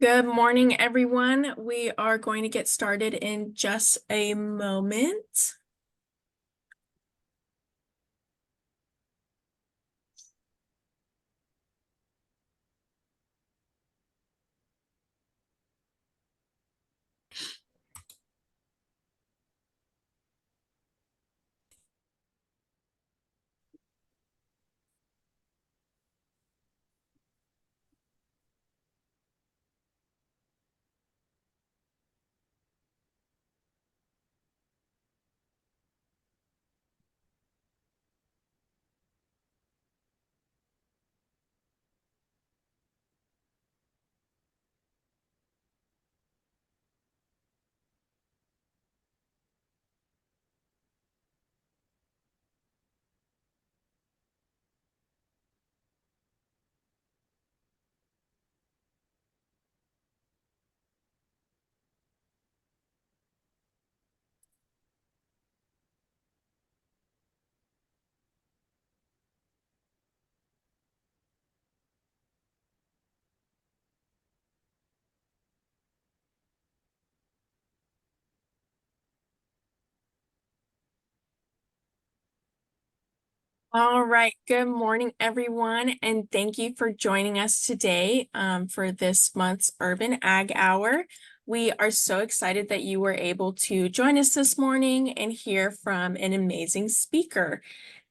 Good morning, everyone. We are going to get started in just a moment. All right. Good morning, everyone, and thank you for joining us today for this month's Urban Ag Hour. We are so excited that you were able to join us this morning and hear from an amazing speaker.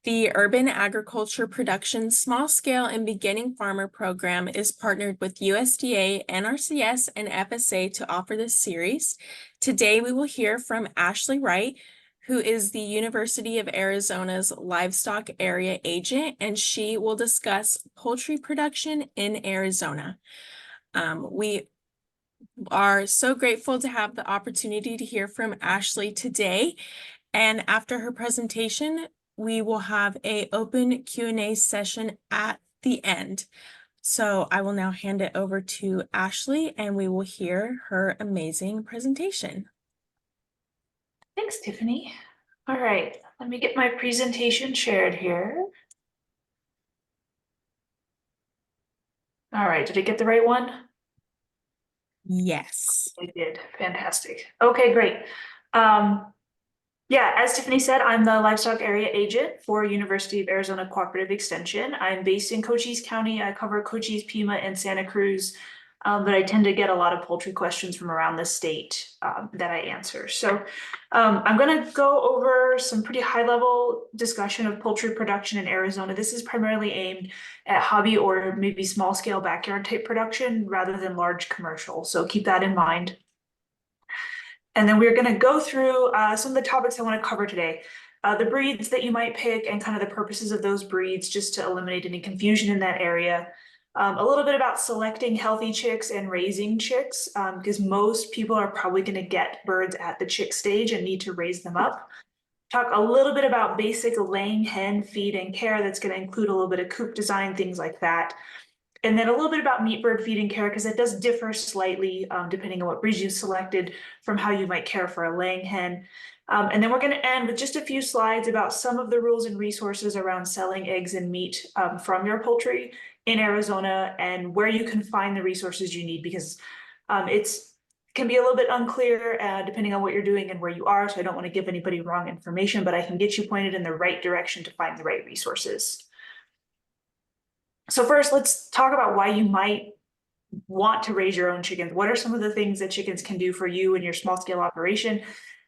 The Urban Agriculture Production Small Scale and Beginning Farmer Program is partnered with USDA, NRCS, and FSA to offer this series. Today, we will hear from Ashley Wright, who is the University of Arizona's Livestock Area Agent, and she will discuss poultry production in Arizona. We are so grateful to have the opportunity to hear from Ashley today. And after her presentation, we will have an open Q&A session at the end. So I will now hand it over to Ashley and we will hear her amazing presentation. Thanks, Tiffany. All right, let me get my presentation shared here. All right, did I get the right one? Yes. I did, fantastic. Okay, great. Yeah, as Tiffany said, I'm the Livestock Area Agent for University of Arizona Cooperative Extension. I'm based in Cochise County. I cover Cochise, Pima, and Santa Cruz, but I tend to get a lot of poultry questions from around the state that I answer. So I'm going to go over some pretty high-level discussion of poultry production in Arizona. This is primarily aimed at hobby or maybe small-scale backyard type production rather than large commercial. So keep that in mind. And then we're going to go through some of the topics I want to cover today. The breeds that you might pick and kind of the purposes of those breeds, just to eliminate any confusion in that area. A little bit about selecting healthy chicks and raising chicks, because most people are probably going to get birds at the chick stage and need to raise them up. Talk a little bit about basic laying hen feed and care. That's going to include a little bit of coop design, things like that. And then a little bit about meat bird feed and care, because it does differ slightly depending on what breed you selected from how you might care for a laying hen. And then we're going to end with just a few slides about some of the rules and resources around selling eggs and meat from your poultry in Arizona and where you can find the resources you need, because can be a little bit unclear depending on what you're doing and where you are. So I don't want to give anybody wrong information, but I can get you pointed in the right direction to find the right resources. So first, let's talk about why you might want to raise your own chickens. What are some of the things that chickens can do for you in your small scale operation?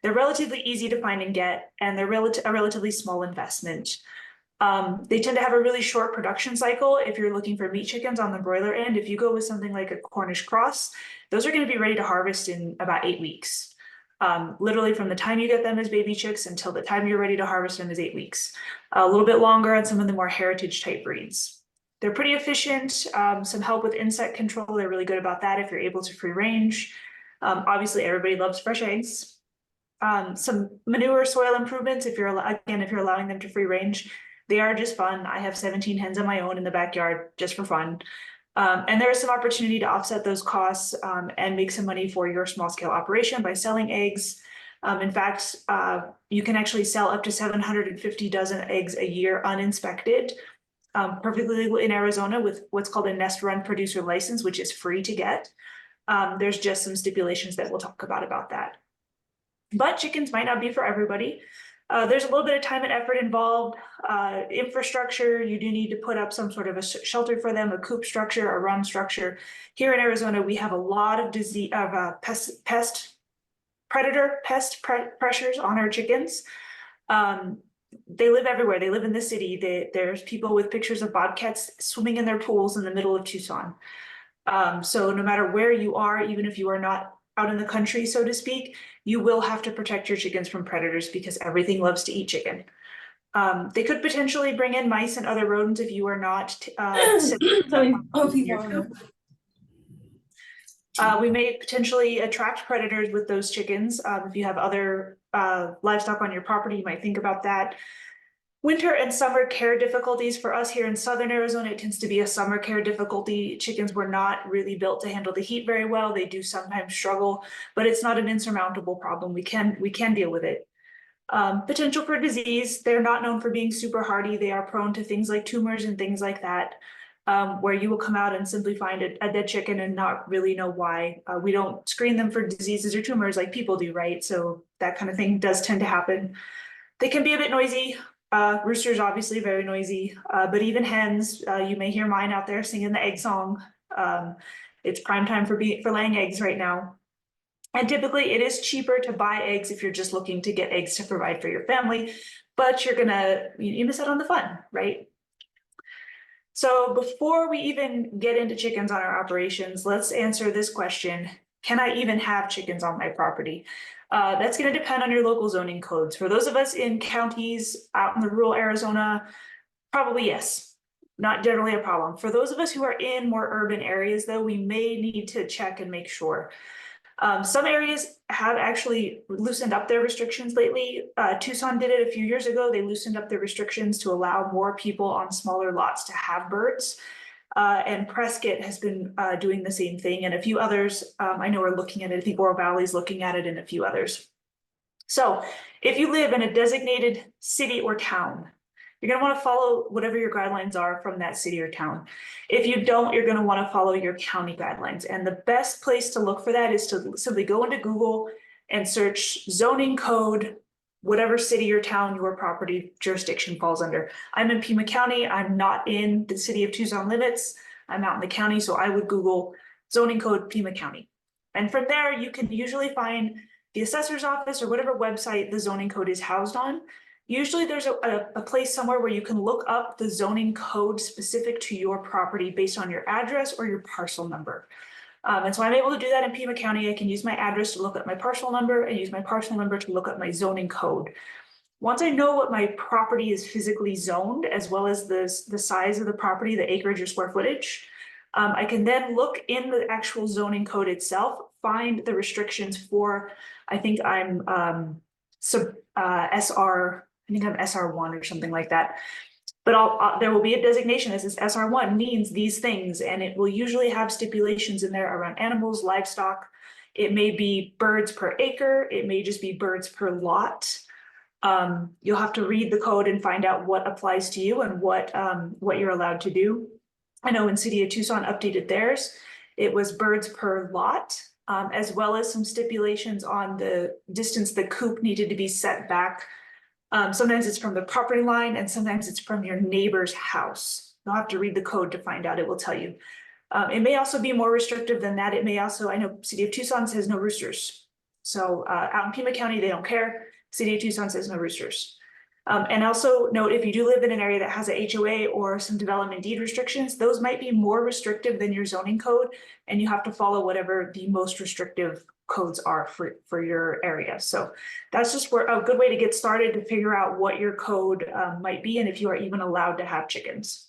They're relatively easy to find and get, and they're a relatively small investment. They tend to have a really short production cycle. If you're looking for meat chickens on the broiler end, if you go with something like a Cornish cross, those are going to be ready to harvest in about 8 weeks. Literally from the time you get them as baby chicks until the time you're ready to harvest them is 8 weeks. A little bit longer on some of the more heritage type breeds. They're pretty efficient, some help with insect control. They're really good about that if you're able to free range. Obviously, everybody loves fresh eggs. Some manure soil improvements if you're allowing them to free range. They are just fun. I have 17 hens of my own in the backyard just for fun. And there is some opportunity to offset those costs and make some money for your small scale operation by selling eggs. In fact, you can actually sell up to 750 dozen eggs a year uninspected. perfectly legal in Arizona with what's called a nest run producer license, which is free to get. There's just some stipulations that we'll talk about that. But chickens might not be for everybody. There's a little bit of time and effort involved. Infrastructure, you do need to put up some sort of a shelter for them, a coop structure, a run structure. Here in Arizona, we have a lot of predator pest pressures on our chickens. They live everywhere. They live in the city. There's people with pictures of bobcats swimming in their pools in the middle of Tucson. So no matter where you are, even if you are not out in the country, so to speak, you will have to protect your chickens from predators because everything loves to eat chicken. They could potentially bring in mice and other rodents if you are not we may potentially attract predators with those chickens. If you have other livestock on your property, you might think about that. Winter and summer care difficulties for us here in Southern Arizona, it tends to be a summer care difficulty. Chickens were not really built to handle the heat very well. They do sometimes struggle, but it's not an insurmountable problem. We can deal with it. Potential for disease, they're not known for being super hardy. They are prone to things like tumors and things like that, where you will come out and simply find a dead chicken and not really know why. We don't screen them for diseases or tumors like people do, right? So that kind of thing does tend to happen. They can be a bit noisy. Roosters obviously very noisy, but even hens, you may hear mine out there singing the egg song. It's prime time for laying eggs right now. And typically it is cheaper to buy eggs if you're just looking to get eggs to provide for your family, but you miss out on the fun, right? So before we even get into chickens on our operations, let's answer this question. Can I even have chickens on my property? That's going to depend on your local zoning codes. For those of us in counties out in the rural Arizona, probably yes, not generally a problem. For those of us who are in more urban areas, though, we may need to check and make sure. Some areas have actually loosened up their restrictions lately. Tucson did it a few years ago. They loosened up their restrictions to allow more people on smaller lots to have birds. And Prescott has been doing the same thing, and a few others I know are looking at it. I think Oro Valley's looking at it, and a few others. So if you live in a designated city or town, you're going to want to follow whatever your guidelines are from that city or town. If you don't, you're going to want to follow your county guidelines. And the best place to look for that is to simply go into Google and search zoning code, whatever city or town your property jurisdiction falls under. I'm in Pima County. I'm not in the city of Tucson limits. I'm out in the county, so I would Google zoning code Pima County. And from there, you can usually find the assessor's office or whatever website the zoning code is housed on. Usually there's a place somewhere where you can look up the zoning code specific to your property based on your address or your parcel number. And so I'm able to do that in Pima County. I can use my address to look up my parcel number and use my parcel number to look up my zoning code. Once I know what my property is physically zoned, as well as the size of the property, the acreage or square footage, I can then look in the actual zoning code itself, find the restrictions for, I think I'm SR1 or something like that. But there will be a designation that says SR1 means these things, and it will usually have stipulations in there around animals, livestock. It may be birds per acre. It may just be birds per lot. You'll have to read the code and find out what applies to you and what you're allowed to do. I know when City of Tucson updated theirs, it was birds per lot, as well as some stipulations on the distance the coop needed to be set back. Sometimes it's from the property line and sometimes it's from your neighbor's house. You'll have to read the code to find out. It will tell you. It may also be more restrictive than that. It may also, I know City of Tucson says no roosters. So out in Pima County, they don't care. City of Tucson says no roosters. And also note, if you do live in an area that has a HOA or some development deed restrictions, those might be more restrictive than your zoning code, and you have to follow whatever the most restrictive codes are for your area. So that's just a good way to get started to figure out what your code might be and if you are even allowed to have chickens.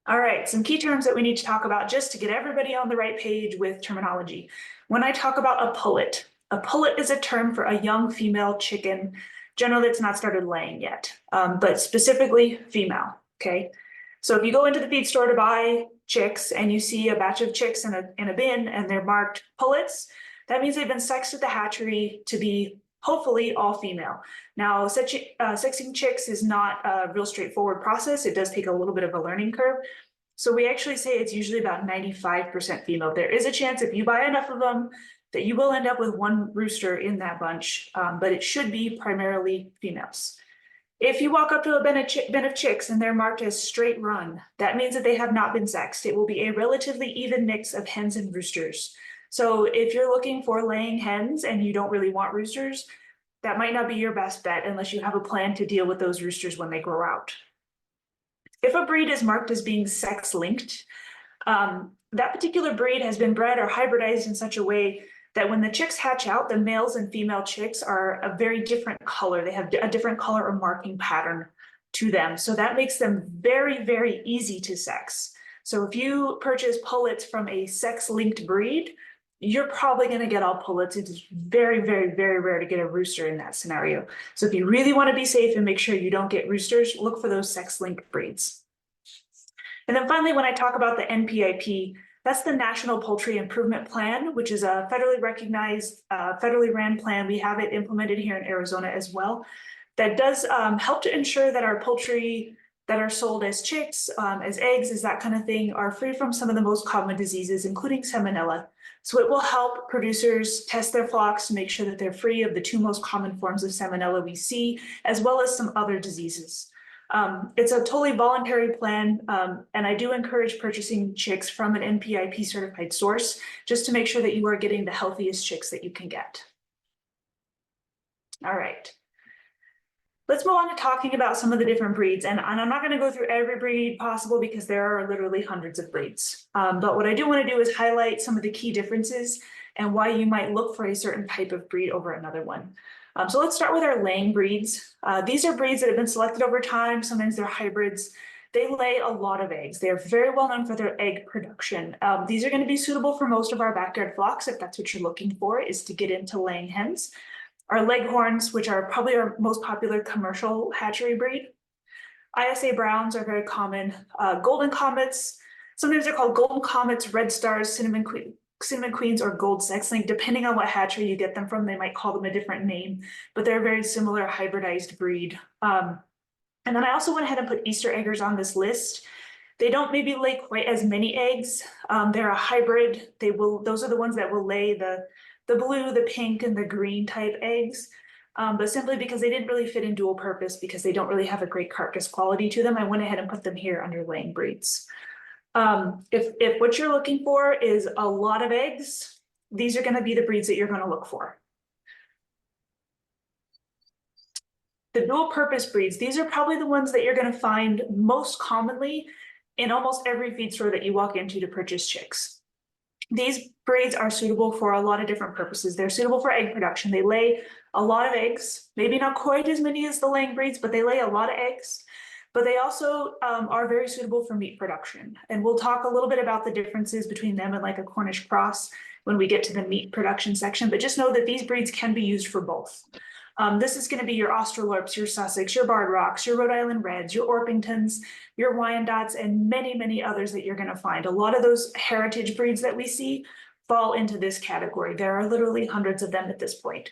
All right, some key terms that we need to talk about just to get everybody on the right page with terminology. When I talk about a pullet is a term for a young female chicken, generally it's not started laying yet, but specifically female, okay? So if you go into the feed store to buy chicks and you see a batch of chicks in a bin and they're marked pullets, that means they've been sexed at the hatchery to be hopefully all female. Now, sexing chicks is not a real straightforward process. It does take a little bit of a learning curve. So we actually say it's usually about 95% female. There is a chance if you buy enough of them that you will end up with one rooster in that bunch, but it should be primarily females. If you walk up to a bin of chicks and they're marked as straight run, that means that they have not been sexed. It will be a relatively even mix of hens and roosters. So if you're looking for laying hens and you don't really want roosters, that might not be your best bet unless you have a plan to deal with those roosters when they grow out. If a breed is marked as being sex linked, that particular breed has been bred or hybridized in such a way that when the chicks hatch out, the males and female chicks are a very different color. They have a different color or marking pattern to them. So that makes them very, very easy to sex. So if you purchase pullets from a sex-linked breed, you're probably going to get all pullets. It's very, very, very rare to get a rooster in that scenario. So if you really want to be safe and make sure you don't get roosters, look for those sex-linked breeds. And then finally, when I talk about the NPIP, that's the National Poultry Improvement Plan, which is a federally recognized, federally ran plan. We have it implemented here in Arizona as well. That does help to ensure that our poultry that are sold as chicks, as eggs, as that kind of thing, are free from some of the most common diseases, including salmonella. So it will help producers test their flocks to make sure that they're free of the two most common forms of salmonella we see, as well as some other diseases. It's a totally voluntary plan, and I do encourage purchasing chicks from an NPIP certified source just to make sure that you are getting the healthiest chicks that you can get. All right. Let's move on to talking about some of the different breeds. And I'm not going to go through every breed possible because there are literally hundreds of breeds. But what I do want to do is highlight some of the key differences and why you might look for a certain type of breed over another one. So let's start with our laying breeds. These are breeds that have been selected over time. Sometimes they're hybrids. They lay a lot of eggs. They are very well known for their egg production. These are going to be suitable for most of our backyard flocks if that's what you're looking for, is to get into laying hens. Our leghorns, which are probably our most popular commercial hatchery breed. ISA browns are very common. Golden comets, sometimes they're called golden comets, red stars, cinnamon queens, or gold sex-linked. Depending on what hatchery you get them from, they might call them a different name, but they're a very similar hybridized breed. And then I also went ahead and put Easter eggers on this list. They don't maybe lay quite as many eggs. They're a hybrid. Those are the ones that will lay the blue, the pink, and the green type eggs. But simply because they didn't really fit in dual purpose, because they don't really have a great carcass quality to them, I went ahead and put them here under laying breeds. If what you're looking for is a lot of eggs, these are going to be the breeds that you're going to look for. The dual purpose breeds, these are probably the ones that you're going to find most commonly in almost every feed store that you walk into to purchase chicks. These breeds are suitable for a lot of different purposes. They're suitable for egg production. They lay a lot of eggs, maybe not quite as many as the laying breeds, but they lay a lot of eggs. But they also are very suitable for meat production. And we'll talk a little bit about the differences between them and like a Cornish cross when we get to the meat production section, but just know that these breeds can be used for both. This is going to be your Australorps, your Sussex, your Barred Rocks, your Rhode Island Reds, your Orpingtons, your Wyandottes, and many, many others that you're going to find. A lot of those heritage breeds that we see fall into this category. There are literally hundreds of them at this point.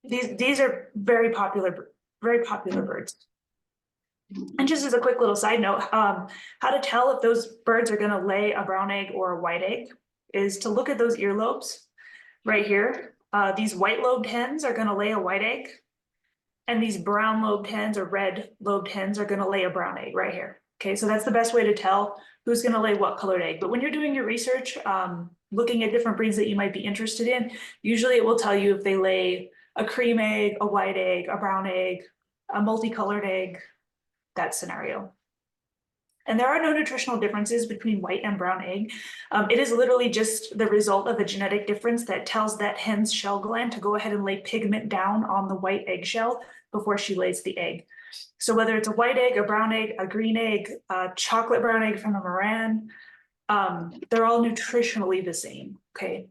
These are very popular birds. And just as a quick little side note, how to tell if those birds are going to lay a brown egg or a white egg is to look at those earlobes right here. These white-lobed hens are going to lay a white egg, and these brown-lobed hens or red-lobed hens are going to lay a brown egg right here. Okay, so that's the best way to tell who's going to lay what colored egg. But when you're doing your research, looking at different breeds that you might be interested in, usually it will tell you if they lay a cream egg, a white egg, a brown egg, a multicolored egg, that scenario. And there are no nutritional differences between white and brown egg. It is literally just the result of a genetic difference that tells that hen's shell gland to go ahead and lay pigment down on the white eggshell before she lays the egg. So whether it's a white egg, a brown egg, a green egg, a chocolate brown egg from a Moran, they're all nutritionally the same, okay?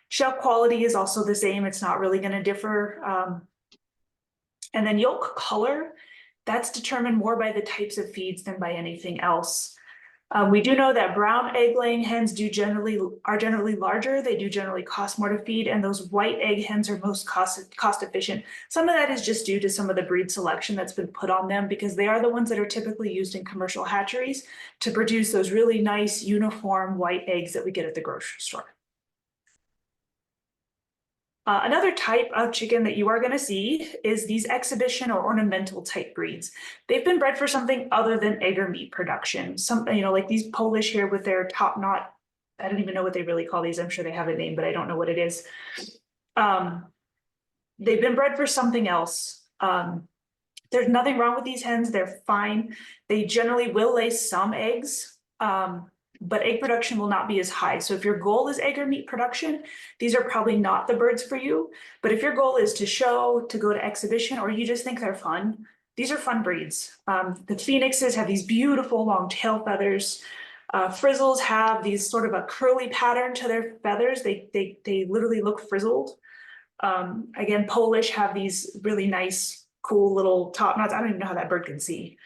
Shell quality is also the same. It's not really going to differ. And then yolk color, that's determined more by the types of feeds than by anything else. We do know that brown egg laying hens are generally larger. They do generally cost more to feed, and those white egg hens are most cost efficient. Some of that is just due to some of the breed selection that's been put on them, because they are the ones that are typically used in commercial hatcheries to produce those really nice uniform white eggs that we get at the grocery store. Another type of chicken that you are going to see is these exhibition or ornamental type breeds. They've been bred for something other than egg or meat production. Like these Polish here with their top knot. I don't even know what they really call these. I'm sure they have a name, but I don't know what it is. They've been bred for something else. There's nothing wrong with these hens. They're fine. They generally will lay some eggs. But egg production will not be as high. So if your goal is egg or meat production, these are probably not the birds for you. But if your goal is to show, to go to exhibition, or you just think they're fun, these are fun breeds. The phoenixes have these beautiful long tail feathers. Frizzles have these sort of a curly pattern to their feathers. They literally look frizzled. Again, Polish have these really nice, cool little top knots. I don't even know how that bird can see.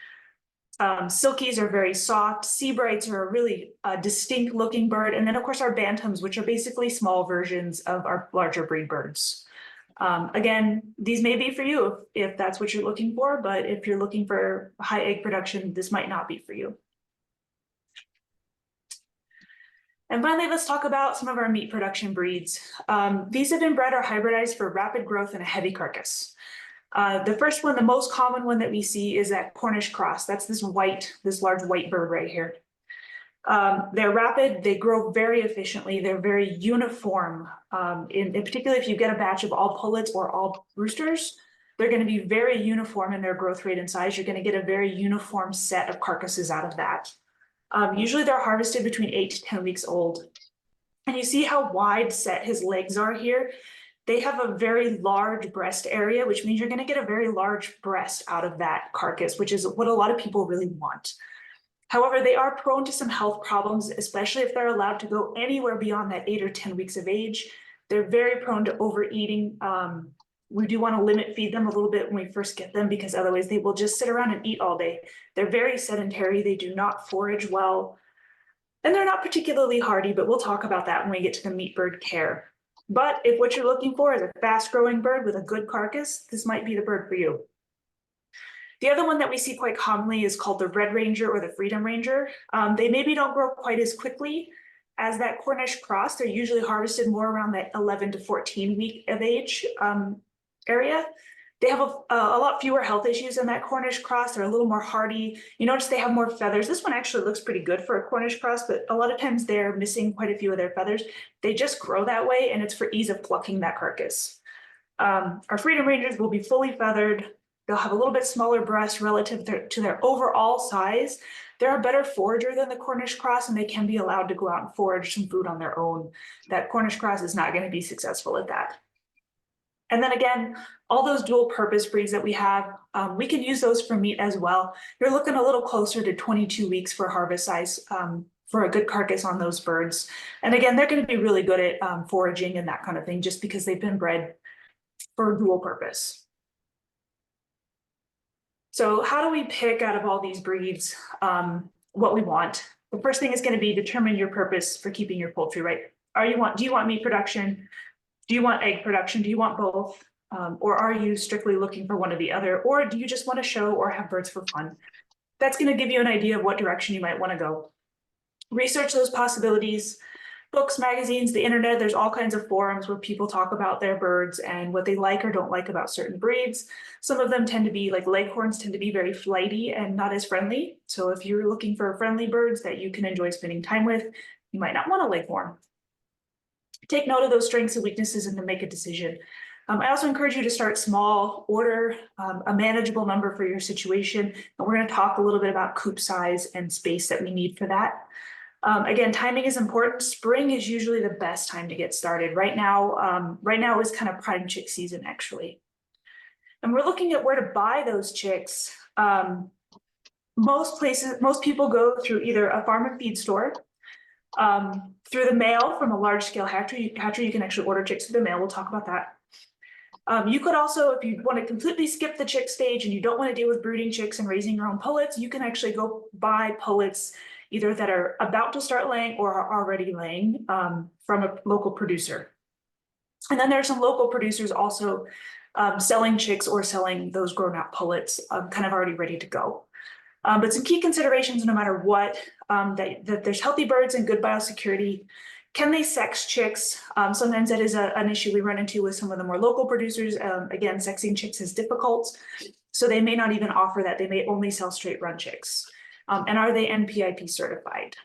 Silkies are very soft. Seabrights are a really distinct looking bird. And then of course our bantams, which are basically small versions of our larger breed birds. Again, these may be for you if that's what you're looking for, but if you're looking for high egg production, this might not be for you. And finally, let's talk about some of our meat production breeds. These have been bred or hybridized for rapid growth and a heavy carcass. The first one, the most common one that we see is that Cornish cross. That's this large white bird right here. They're rapid, they grow very efficiently, they're very uniform. In particular, if you get a batch of all pullets or all roosters, they're going to be very uniform in their growth rate and size. You're going to get a very uniform set of carcasses out of that. Usually they're harvested between 8 to 10 weeks old. And you see how wide set his legs are here? They have a very large breast area, which means you're going to get a very large breast out of that carcass, which is what a lot of people really want. However, they are prone to some health problems, especially if they're allowed to go anywhere beyond that 8 or 10 weeks of age. They're very prone to overeating. We do want to limit feed them a little bit when we first get them, because otherwise they will just sit around and eat all day. They're very sedentary. They do not forage well, and they're not particularly hardy, but we'll talk about that when we get to the meat bird care. But if what you're looking for is a fast-growing bird with a good carcass, this might be the bird for you. The other one that we see quite commonly is called the Red Ranger or the Freedom Ranger. They maybe don't grow quite as quickly as that Cornish cross. They're usually harvested more around that 11 to 14 week of age area. They have a lot fewer health issues than that Cornish cross. They're a little more hardy. You notice they have more feathers. This one actually looks pretty good for a Cornish cross, but a lot of times they're missing quite a few of their feathers. They just grow that way, and it's for ease of plucking that carcass. Our Freedom Rangers will be fully feathered. They'll have a little bit smaller breast relative to their overall size. They're a better forager than the Cornish cross, and they can be allowed to go out and forage some food on their own. That Cornish cross is not going to be successful at that. And then again, all those dual purpose breeds that we have, we can use those for meat as well. You're looking a little closer to 22 weeks for harvest size for a good carcass on those birds. And again, they're going to be really good at foraging and that kind of thing, just because they've been bred for dual purpose. So how do we pick out of all these breeds what we want? The first thing is going to be determine your purpose for keeping your poultry, right? Do you want meat production? Do you want egg production? Do you want both? Or are you strictly looking for one or the other? Or do you just want to show or have birds for fun? That's going to give you an idea of what direction you might want to go. Research those possibilities. Books, magazines, the internet, there's all kinds of forums where people talk about their birds and what they like or don't like about certain breeds. Some of them tend to be, like Leghorns, tend to be very flighty and not as friendly. So if you're looking for friendly birds that you can enjoy spending time with, you might not want a Leghorn. Take note of those strengths and weaknesses and then make a decision. I also encourage you to start small, order a manageable number for your situation. And we're going to talk a little bit about coop size and space that we need for that. Again, timing is important. Spring is usually the best time to get started. Right now is kind of prime chick season, actually. And we're looking at where to buy those chicks. Most people go through either a farm and feed store, through the mail from a large scale hatchery. You can actually order chicks through the mail. We'll talk about that. You could also, if you want to completely skip the chick stage and you don't want to deal with brooding chicks and raising your own pullets, you can actually go buy pullets either that are about to start laying or are already laying from a local producer. And then there are some local producers also selling chicks or selling those grown out pullets kind of already ready to go. But some key considerations, no matter what, that there's healthy birds and good biosecurity. Can they sex chicks? Sometimes that is an issue we run into with some of the more local producers. Again, sexing chicks is difficult, so they may not even offer that. They may only sell straight run chicks. And are they NPIP certified?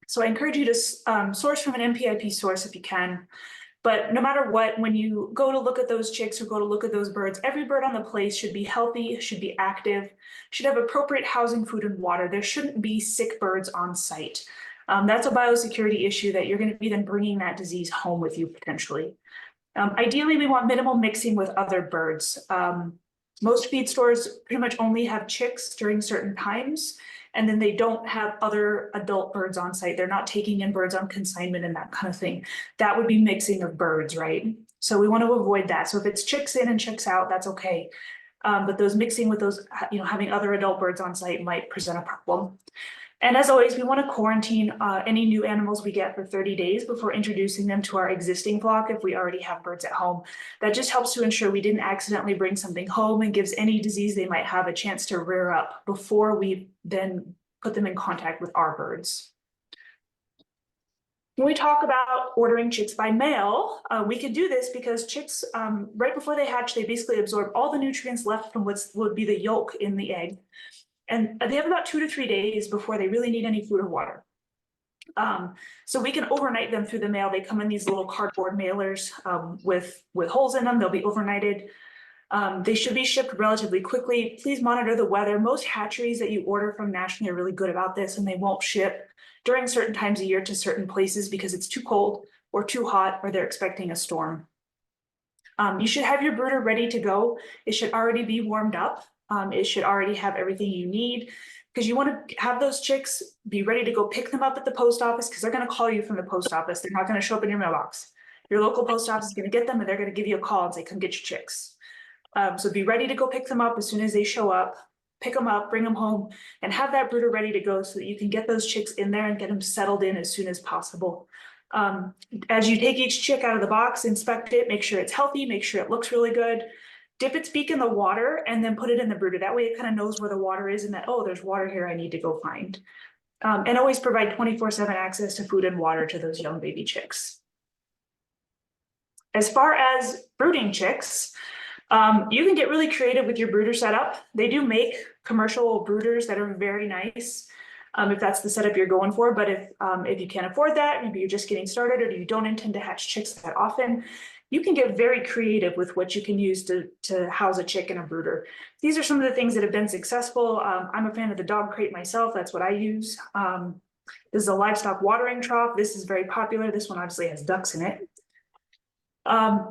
So I encourage you to source from an NPIP source if you can. But no matter what, when you go to look at those chicks or go to look at those birds, every bird on the place should be healthy, should be active, should have appropriate housing, food, and water. There shouldn't be sick birds on site. That's a biosecurity issue that you're going to be then bringing that disease home with you potentially. Ideally, we want minimal mixing with other birds. Most feed stores pretty much only have chicks during certain times, and then they don't have other adult birds on site. They're not taking in birds on consignment and that kind of thing. That would be mixing of birds, right? So we want to avoid that. So if it's chicks in and chicks out, that's okay. But those mixing with those, having other adult birds on site might present a problem. And as always, we want to quarantine any new animals we get for 30 days before introducing them to our existing flock if we already have birds at home. That just helps to ensure we didn't accidentally bring something home and gives any disease they might have a chance to rear up before we then put them in contact with our birds. When we talk about ordering chicks by mail, we can do this because chicks, right before they hatch, they basically absorb all the nutrients left from what would be the yolk in the egg. And they have about 2 to 3 days before they really need any food or water. So we can overnight them through the mail. They come in these little cardboard mailers with holes in them. They'll be overnighted. They should be shipped relatively quickly. Please monitor the weather. Most hatcheries that you order from nationally are really good about this, and they won't ship during certain times of year to certain places because it's too cold or too hot or they're expecting a storm. You should have your brooder ready to go. It should already be warmed up. It should already have everything you need because you want to have those chicks be ready to go pick them up at the post office because they're going to call you from the post office. They're not going to show up in your mailbox. Your local post office is going to get them and they're going to give you a call and say, come get your chicks. So be ready to go pick them up as soon as they show up, pick them up, bring them home, and have that brooder ready to go so that you can get those chicks in there and get them settled in as soon as possible. As you take each chick out of the box, inspect it, make sure it's healthy, make sure it looks really good. Dip its beak in the water and then put it in the brooder. That way it kind of knows where the water is and that, oh, there's water here I need to go find. And always provide 24/7 access to food and water to those young baby chicks. As far as brooding chicks, you can get really creative with your brooder setup. They do make commercial brooders that are very nice. If that's the setup you're going for, but if you can't afford that, maybe you're just getting started or you don't intend to hatch chicks that often, you can get very creative with what you can use to house a chick in a brooder. These are some of the things that have been successful. I'm a fan of the dog crate myself. That's what I use. This is a livestock watering trough. This is very popular. This one obviously has ducks in it.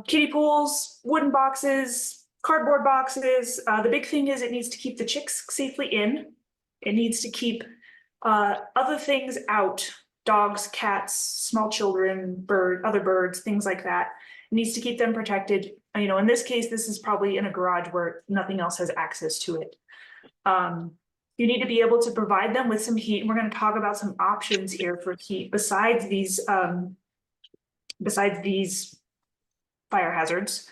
Kiddie pools, wooden boxes, cardboard boxes. The big thing is it needs to keep the chicks safely in. It needs to keep other things out, dogs, cats, small children, other birds, things like that. It needs to keep them protected. In this case, this is probably in a garage where nothing else has access to it. You need to be able to provide them with some heat. And we're going to talk about some options here for heat besides these fire hazards.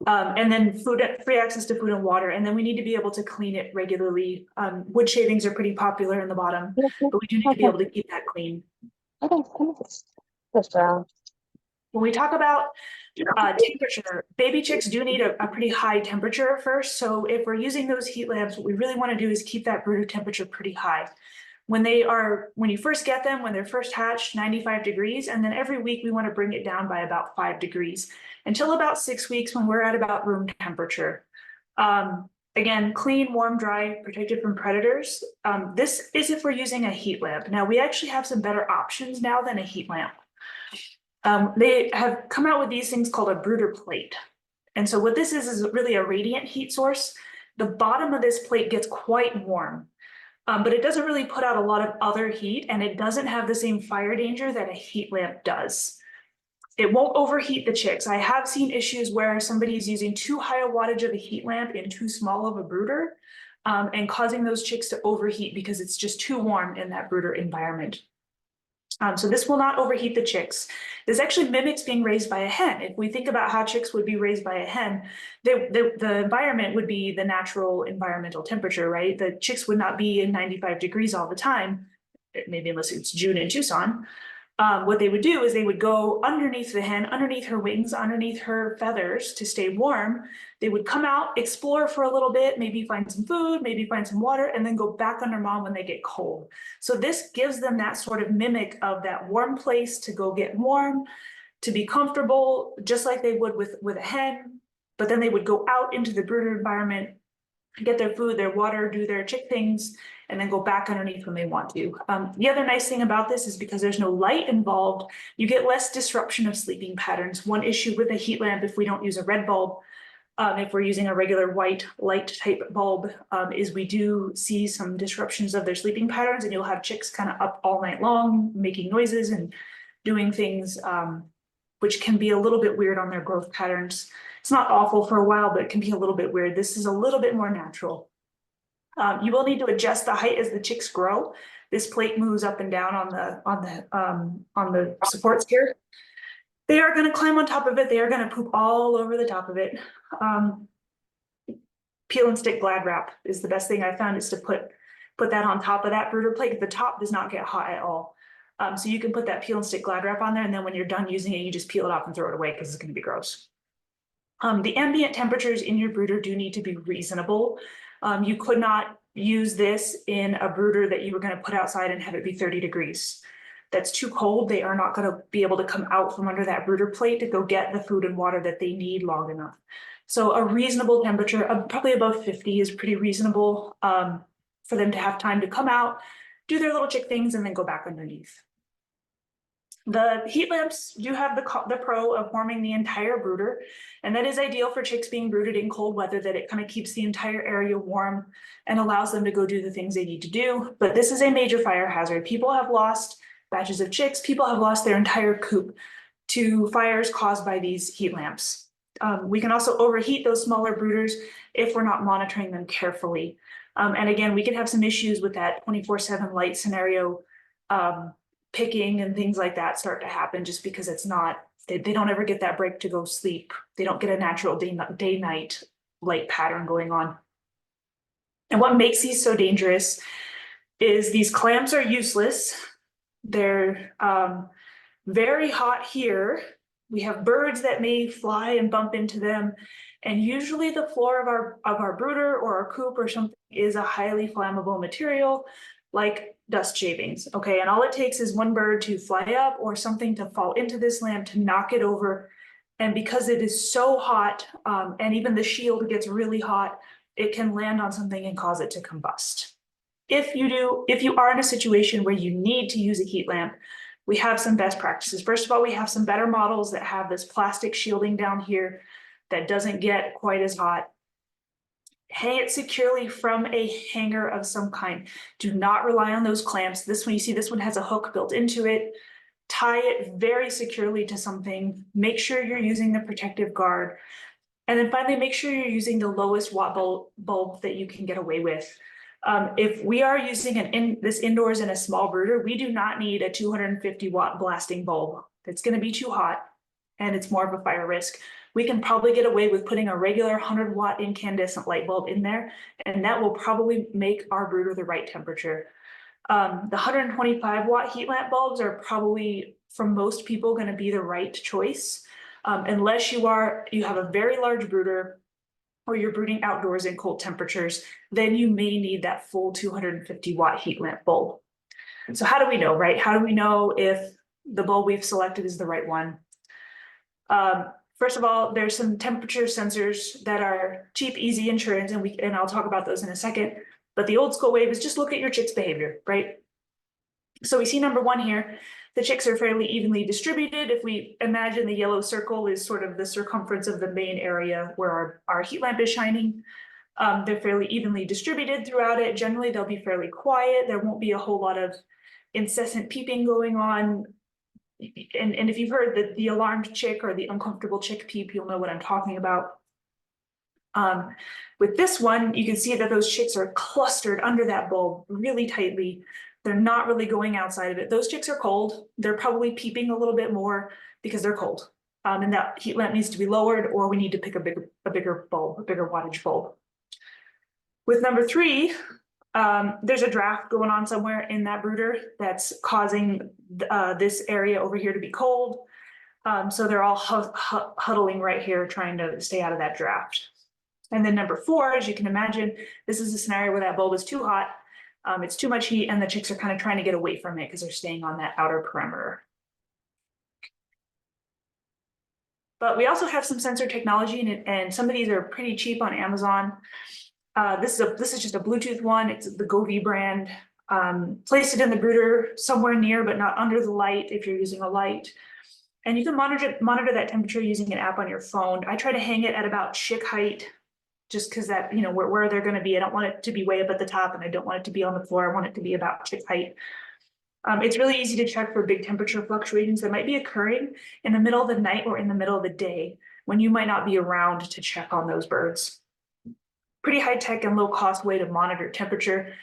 And then free access to food and water. And then we need to be able to clean it regularly. Wood shavings are pretty popular in the bottom, but we do need to be able to keep that clean. When we talk about temperature, baby chicks do need a pretty high temperature at first. So if we're using those heat lamps, what we really want to do is keep that brooder temperature pretty high. When you first get them, when they're first hatched, 95 degrees, and then every week we want to bring it down by about 5 degrees until about 6 weeks when we're at about room temperature. Again, clean, warm, dry, protected from predators. This is if we're using a heat lamp. Now we actually have some better options now than a heat lamp. They have come out with these things called a brooder plate. And so what this is really a radiant heat source. The bottom of this plate gets quite warm. But it doesn't really put out a lot of other heat and it doesn't have the same fire danger that a heat lamp does. It won't overheat the chicks. I have seen issues where somebody is using too high a wattage of a heat lamp in too small of a brooder. and causing those chicks to overheat because it's just too warm in that brooder environment. So this will not overheat the chicks. This actually mimics being raised by a hen. If we think about how chicks would be raised by a hen, the environment would be the natural environmental temperature, right? The chicks would not be in 95 degrees all the time, maybe unless it's June in Tucson. What they would do is they would go underneath the hen, underneath her wings, underneath her feathers to stay warm. They would come out, explore for a little bit, maybe find some food, maybe find some water, and then go back under mom when they get cold. So this gives them that sort of mimic of that warm place to go get warm, to be comfortable, just like they would with a hen. But then they would go out into the brooder environment, get their food, their water, do their chick things, and then go back underneath when they want to. The other nice thing about this is because there's no light involved, you get less disruption of sleeping patterns. One issue with a heat lamp, if we don't use a red bulb, if we're using a regular white light type bulb, is we do see some disruptions of their sleeping patterns, and you'll have chicks kind of up all night long, making noises and doing things, which can be a little bit weird on their growth patterns. It's not awful for a while, but it can be a little bit weird. This is a little bit more natural. You will need to adjust the height as the chicks grow. This plate moves up and down on the supports here. They are going to climb on top of it. They are going to poop all over the top of it. Peel and stick Glad wrap is the best thing I found, is to put that on top of that brooder plate. The top does not get hot at all. So you can put that peel and stick Glad wrap on there, and then when you're done using it, you just peel it off and throw it away because it's going to be gross. The ambient temperatures in your brooder do need to be reasonable. You could not use this in a brooder that you were going to put outside and have it be 30 degrees. That's too cold. They are not going to be able to come out from under that brooder plate to go get the food and water that they need long enough. So a reasonable temperature of probably above 50 is pretty reasonable for them to have time to come out, do their little chick things, and then go back underneath. The heat lamps do have the pro of warming the entire brooder, and that is ideal for chicks being brooded in cold weather, that it kind of keeps the entire area warm and allows them to go do the things they need to do. But this is a major fire hazard. People have lost batches of chicks. People have lost their entire coop to fires caused by these heat lamps. We can also overheat those smaller brooders if we're not monitoring them carefully. And again, we can have some issues with that 24/7 light scenario. Picking and things like that start to happen just because it's not, they don't ever get that break to go sleep. They don't get a natural day-night light pattern going on. And what makes these so dangerous is these clamps are useless. They're very hot here. We have birds that may fly and bump into them. And usually the floor of our brooder or our coop or something is a highly flammable material, like dust shavings, okay? And all it takes is one bird to fly up or something to fall into this lamp to knock it over. And because it is so hot, and even the shield gets really hot, it can land on something and cause it to combust. If you are in a situation where you need to use a heat lamp, we have some best practices. First of all, we have some better models that have this plastic shielding down here that doesn't get quite as hot. Hang it securely from a hanger of some kind. Do not rely on those clamps. This one, you see, this one has a hook built into it. Tie it very securely to something. Make sure you're using the protective guard. And then finally, make sure you're using the lowest watt bulb that you can get away with. If we are using this indoors in a small brooder, we do not need a 250 watt blasting bulb. It's going to be too hot and it's more of a fire risk. We can probably get away with putting a regular 100 watt incandescent light bulb in there, and that will probably make our brooder the right temperature. The 125 watt heat lamp bulbs are probably, for most people, going to be the right choice, unless you have a very large brooder or you're brooding outdoors in cold temperatures. Then you may need that full 250 watt heat lamp bulb. So how do we know, right? How do we know if the bulb we've selected is the right one? First of all, there's some temperature sensors that are cheap, easy insurance, and I'll talk about those in a second. But the old school way is just look at your chicks' behavior, right? So we see number one here, the chicks are fairly evenly distributed. If we imagine the yellow circle is sort of the circumference of the main area where our heat lamp is shining, they're fairly evenly distributed throughout it. Generally, they'll be fairly quiet. There won't be a whole lot of incessant peeping going on. And if you've heard the alarmed chick or the uncomfortable chick peep, you'll know what I'm talking about. With this one, you can see that those chicks are clustered under that bulb really tightly. They're not really going outside of it. Those chicks are cold. They're probably peeping a little bit more because they're cold. And that heat lamp needs to be lowered, or we need to pick a bigger bulb, a bigger wattage bulb. With number 3, there's a draft going on somewhere in that brooder that's causing this area over here to be cold. So they're all huddling right here, trying to stay out of that draft. And then number 4, as you can imagine, this is a scenario where that bulb is too hot, it's too much heat, and the chicks are kind of trying to get away from it because they're staying on that outer perimeter. But we also have some sensor technology, and some of these are pretty cheap on Amazon. This is just a Bluetooth one. It's the Govee brand. Place it in the brooder somewhere near, but not under the light if you're using a light. And you can monitor that temperature using an app on your phone. I try to hang it at about chick height, just because that, where they're going to be. I don't want it to be way up at the top, and I don't want it to be on the floor. I want it to be about chick height. It's really easy to check for big temperature fluctuations that might be occurring in the middle of the night or in the middle of the day when you might not be around to check on those birds. Pretty high tech and low cost way to monitor temperature.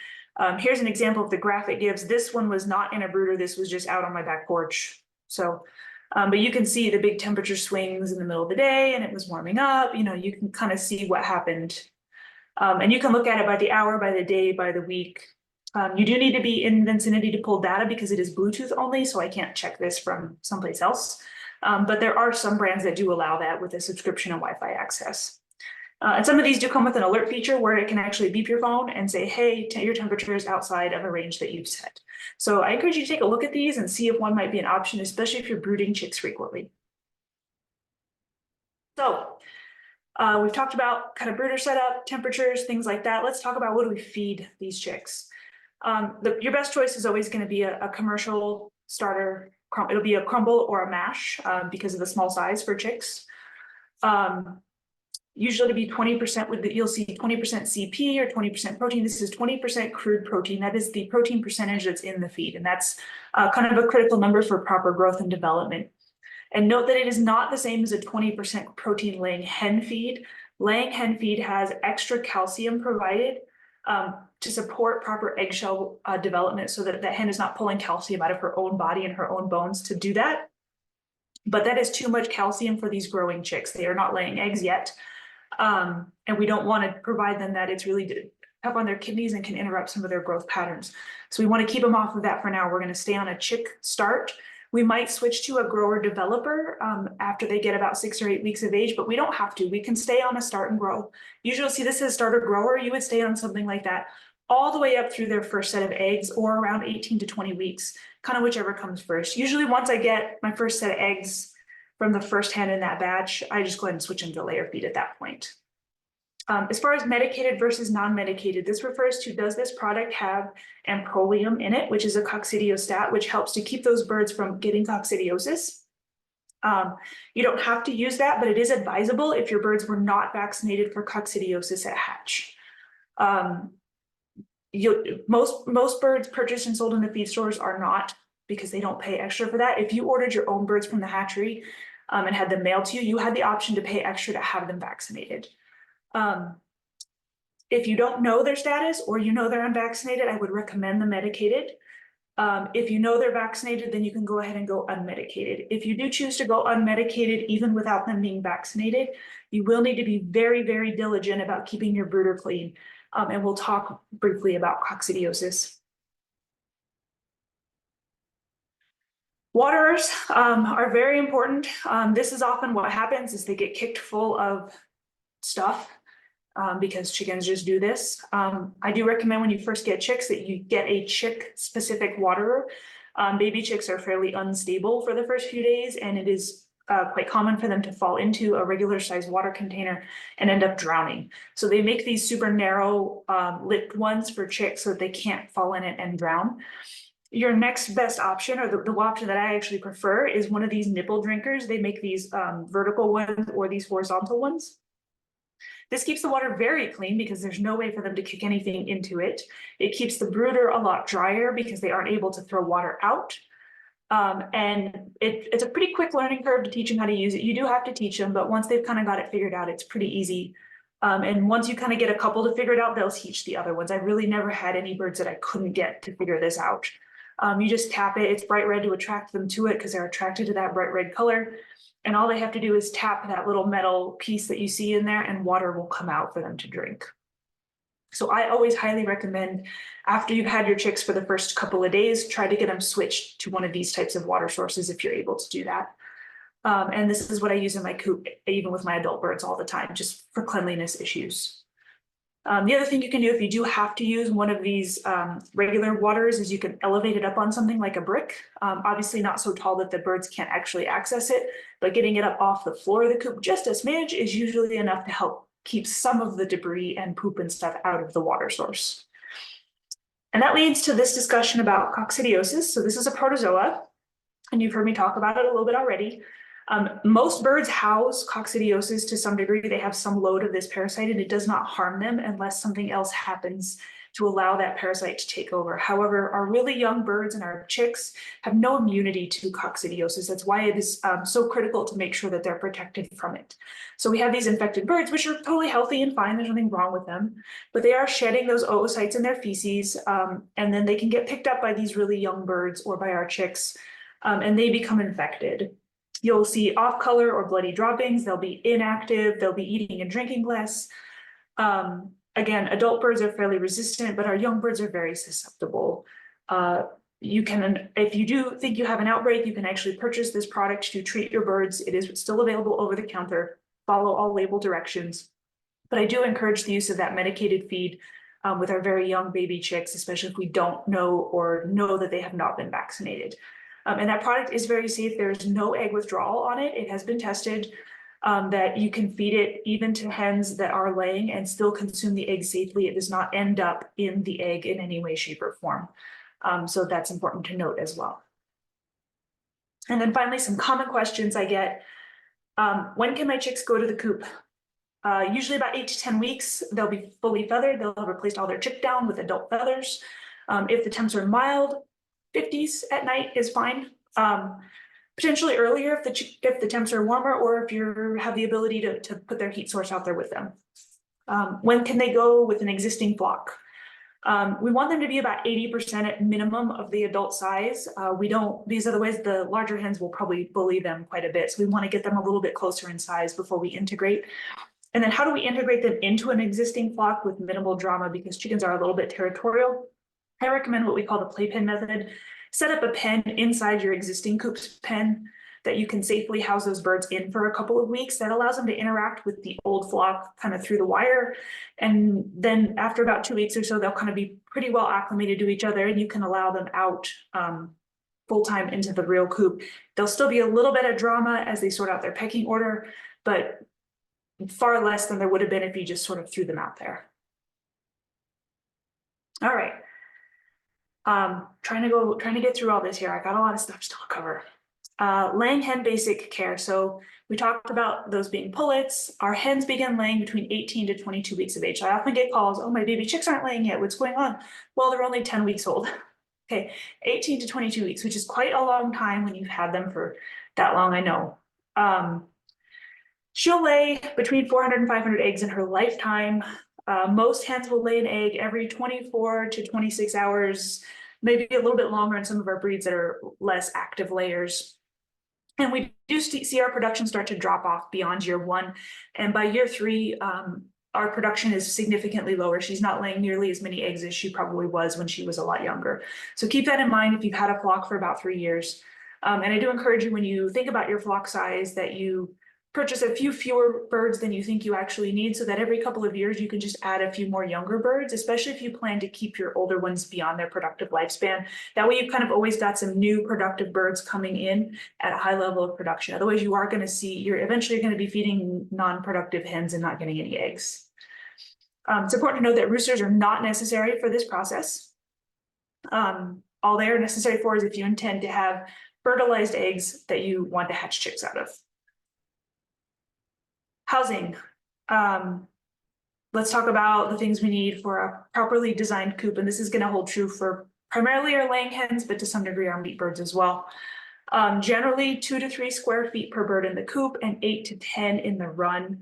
Here's an example of the graph it gives. This one was not in a brooder. This was just out on my back porch. So, but you can see the big temperature swings in the middle of the day, and it was warming up. You can kind of see what happened. And you can look at it by the hour, by the day, by the week. You do need to be in Vicinity to pull data because it is Bluetooth only, so I can't check this from someplace else. But there are some brands that do allow that with a subscription and Wi-Fi access. And some of these do come with an alert feature where it can actually beep your phone and say, hey, your temperature is outside of a range that you've set. So I encourage you to take a look at these and see if one might be an option, especially if you're brooding chicks frequently. So we've talked about kind of brooder setup, temperatures, things like that. Let's talk about what do we feed these chicks. Your best choice is always going to be a commercial starter. It'll be a crumble or a mash because of the small size for chicks. Usually to be 20% you'll see 20% CP or 20% protein. This is 20% crude protein. That is the protein percentage that's in the feed. And that's kind of a critical number for proper growth and development. And note that it is not the same as a 20% protein laying hen feed. Laying hen feed has extra calcium provided to support proper eggshell development so that the hen is not pulling calcium out of her own body and her own bones to do that. But that is too much calcium for these growing chicks. They are not laying eggs yet. And we don't want to provide them that. It's really tough on their kidneys and can interrupt some of their growth patterns. So we want to keep them off of that for now. We're going to stay on a chick start. We might switch to a grower developer after they get about 6 or 8 weeks of age, but we don't have to. We can stay on a start and grow. Usually you'll see this as starter grower. You would stay on something like that all the way up through their first set of eggs or around 18 to 20 weeks, kind of whichever comes first. Usually once I get my first set of eggs from the first hen in that batch, I just go ahead and switch into layer feed at that point. As far as medicated versus non-medicated, this refers to, does this product have amprolium in it, which is a coccidiostat, which helps to keep those birds from getting coccidiosis. You don't have to use that, but it is advisable if your birds were not vaccinated for coccidiosis at hatch. Most birds purchased and sold in the feed stores are not, because they don't pay extra for that. If you ordered your own birds from the hatchery and had them mailed to you, you had the option to pay extra to have them vaccinated. If you don't know their status or they're unvaccinated, I would recommend the medicated. If you know they're vaccinated, then you can go ahead and go unmedicated. If you do choose to go unmedicated, even without them being vaccinated, you will need to be very, very diligent about keeping your brooder clean. And we'll talk briefly about coccidiosis. Waterers are very important. This is often what happens is they get kicked full of stuff. Because chickens just do this. I do recommend when you first get chicks that you get a chick specific waterer. Baby chicks are fairly unstable for the first few days, and it is quite common for them to fall into a regular sized water container and end up drowning. So they make these super narrow lipped ones for chicks so that they can't fall in it and drown. Your next best option, or the option that I actually prefer, is one of these nipple drinkers. They make these vertical ones or these horizontal ones. This keeps the water very clean because there's no way for them to kick anything into it. It keeps the brooder a lot drier because they aren't able to throw water out. And it's a pretty quick learning curve to teach them how to use it. You do have to teach them, but once they've kind of got it figured out, it's pretty easy And once you kind of get a couple to figure it out, they'll teach the other ones. I really never had any birds that I couldn't get to figure this out. You just tap it, it's bright red to attract them to it because they're attracted to that bright red color. And all they have to do is tap that little metal piece that you see in there and water will come out for them to drink. So I always highly recommend, after you've had your chicks for the first couple of days, try to get them switched to one of these types of water sources if you're able to do that. And this is what I use in my coop, even with my adult birds all the time, just for cleanliness issues. The other thing you can do if you do have to use one of these regular waters is you can elevate it up on something like a brick. Obviously not so tall that the birds can't actually access it, but getting it up off the floor of the coop just a smidge is usually enough to help keep some of the debris and poop and stuff out of the water source. And that leads to this discussion about coccidiosis. So this is a protozoa, and you've heard me talk about it a little bit already. Most birds house coccidiosis to some degree. They have some load of this parasite and it does not harm them unless something else happens to allow that parasite to take over. However, our really young birds and our chicks have no immunity to coccidiosis. That's why it is so critical to make sure that they're protected from it. So we have these infected birds, which are totally healthy and fine. There's nothing wrong with them, but they are shedding those oocytes in their feces. And then they can get picked up by these really young birds or by our chicks, and they become infected. You'll see off color or bloody droppings. They'll be inactive. They'll be eating and drinking less. Again, adult birds are fairly resistant, but our young birds are very susceptible. You can, if you do think you have an outbreak, you can actually purchase this product to treat your birds. It is still available over the counter. Follow all label directions. But I do encourage the use of that medicated feed with our very young baby chicks, especially if we don't know or know that they have not been vaccinated. And that product is very safe. There's no egg withdrawal on it. It has been tested that you can feed it even to hens that are laying and still consume the egg safely. It does not end up in the egg in any way, shape, or form. So that's important to note as well. And then finally, some common questions I get. When can my chicks go to the coop? Usually about 8 to 10 weeks, they'll be fully feathered. They'll have replaced all their chick down with adult feathers. If the temps are mild, 50s at night is fine. Potentially earlier if the temps are warmer or if you have the ability to put their heat source out there with them. When can they go with an existing flock? We want them to be about 80% at minimum of the adult size. We don't, because otherwise the larger hens will probably bully them quite a bit. So we want to get them a little bit closer in size before we integrate. And then how do we integrate them into an existing flock with minimal drama, because chickens are a little bit territorial? I recommend what we call the playpen method. Set up a pen inside your existing coop's pen that you can safely house those birds in for a couple of weeks. That allows them to interact with the old flock kind of through the wire. And then after about 2 weeks or so, they'll kind of be pretty well acclimated to each other and you can allow them out full-time into the real coop. There'll still be a little bit of drama as they sort out their pecking order, but far less than there would have been if you just sort of threw them out there. All right. Trying to get through all this here. I got a lot of stuff still to cover. Laying hen basic care. So we talked about those being pullets. Our hens begin laying between 18 to 22 weeks of age. I often get calls, oh, my baby chicks aren't laying yet. What's going on? Well, they're only 10 weeks old. Okay, 18 to 22 weeks, which is quite a long time when you've had them for that long, I know. She'll lay between 400 and 500 eggs in her lifetime. Most hens will lay an egg every 24 to 26 hours, maybe a little bit longer in some of our breeds that are less active layers. And we do see our production start to drop off beyond year 1. And by year 3, our production is significantly lower. She's not laying nearly as many eggs as she probably was when she was a lot younger. So keep that in mind if you've had a flock for about 3 years. And I do encourage you, when you think about your flock size, that you purchase a few fewer birds than you think you actually need, so that every couple of years you can just add a few more younger birds, especially if you plan to keep your older ones beyond their productive lifespan. That way you've kind of always got some new productive birds coming in at a high level of production. Otherwise you are going to see, you're eventually going to be feeding non-productive hens and not getting any eggs. It's important to note that roosters are not necessary for this process. All they are necessary for is if you intend to have fertilized eggs that you want to hatch chicks out of. Housing. Let's talk about the things we need for a properly designed coop. And this is going to hold true for primarily our laying hens, but to some degree our meat birds as well. Generally 2 to 3 square feet per bird in the coop and 8 to 10 in the run.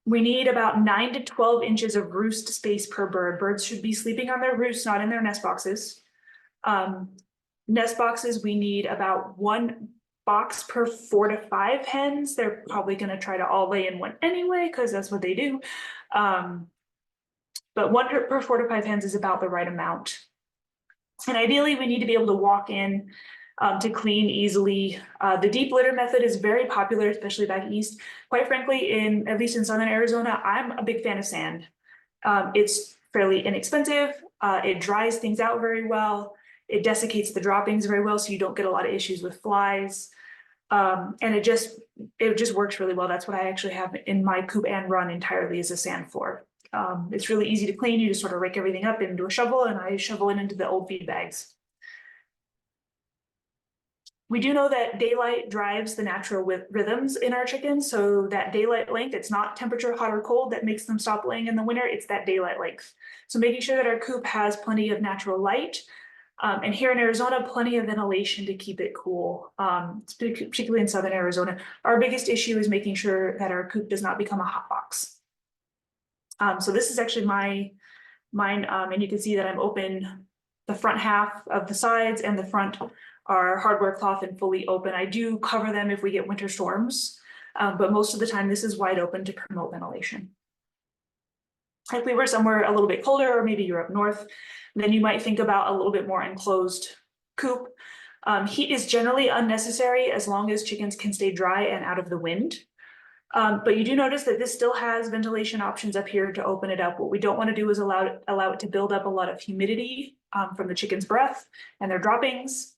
We need about 9 to 12 inches of roost space per bird. Birds should be sleeping on their roosts, not in their nest boxes. Nest boxes, we need about 1 box per 4 to 5 hens. They're probably going to try to all lay in one anyway, because that's what they do. But 1 per 4 to 5 hens is about the right amount. And ideally, we need to be able to walk in to clean easily. The deep litter method is very popular, especially back east. Quite frankly, at least in southern Arizona, I'm a big fan of sand. It's fairly inexpensive. It dries things out very well. It desiccates the droppings very well, so you don't get a lot of issues with flies. And it just works really well. That's what I actually have in my coop and run entirely, is a sand floor. It's really easy to clean. You just sort of rake everything up into a shovel, and I shovel it into the old feed bags. We do know that daylight drives the natural rhythms in our chickens. So that daylight length, it's not temperature hot or cold that makes them stop laying in the winter, it's that daylight length. So making sure that our coop has plenty of natural light. And here in Arizona, plenty of ventilation to keep it cool, particularly in southern Arizona. Our biggest issue is making sure that our coop does not become a hot box. So this is actually mine, and you can see that I'm open the front half of the sides, and the front are hardware cloth and fully open. I do cover them if we get winter storms, but most of the time this is wide open to promote ventilation. If we were somewhere a little bit colder, or maybe you're up north, then you might think about a little bit more enclosed coop. Heat is generally unnecessary as long as chickens can stay dry and out of the wind. But you do notice that this still has ventilation options up here to open it up. What we don't want to do is allow it to build up a lot of humidity from the chicken's breath and their droppings.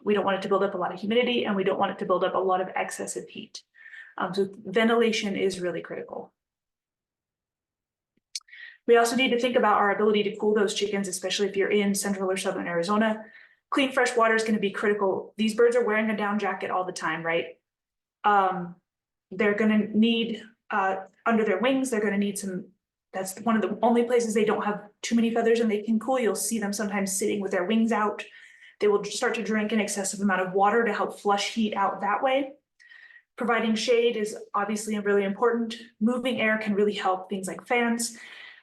We don't want it to build up a lot of humidity, and we don't want it to build up a lot of excessive heat. So ventilation is really critical. We also need to think about our ability to cool those chickens, especially if you're in central or southern Arizona. Clean, fresh water is going to be critical. These birds are wearing a down jacket all the time, right? They're going to need, under their wings, they're going to need some, that's one of the only places they don't have too many feathers and they can cool. You'll see them sometimes sitting with their wings out. They will start to drink an excessive amount of water to help flush heat out that way. Providing shade is obviously really important. Moving air can really help, things like fans.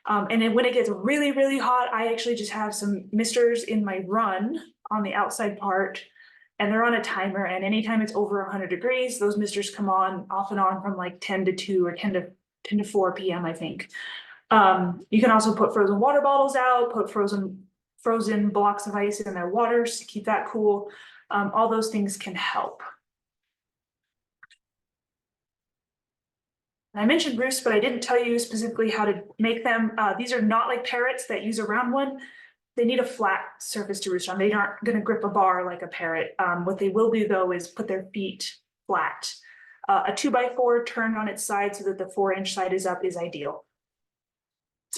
And then when it gets really, really hot, I actually just have some misters in my run on the outside part, and they're on a timer. And anytime it's over 100 degrees, those misters come on off and on from like 10 to 2 or 10 to 4 p.m. I think. You can also put frozen water bottles out, put frozen blocks of ice in their waters to keep that cool. All those things can help. I mentioned roosts, but I didn't tell you specifically how to make them. These are not like parrots that use a round one. They need a flat surface to roost on. They aren't going to grip a bar like a parrot. What they will do though is put their feet flat. A 2x4 turned on its side so that the 4-inch side is up is ideal.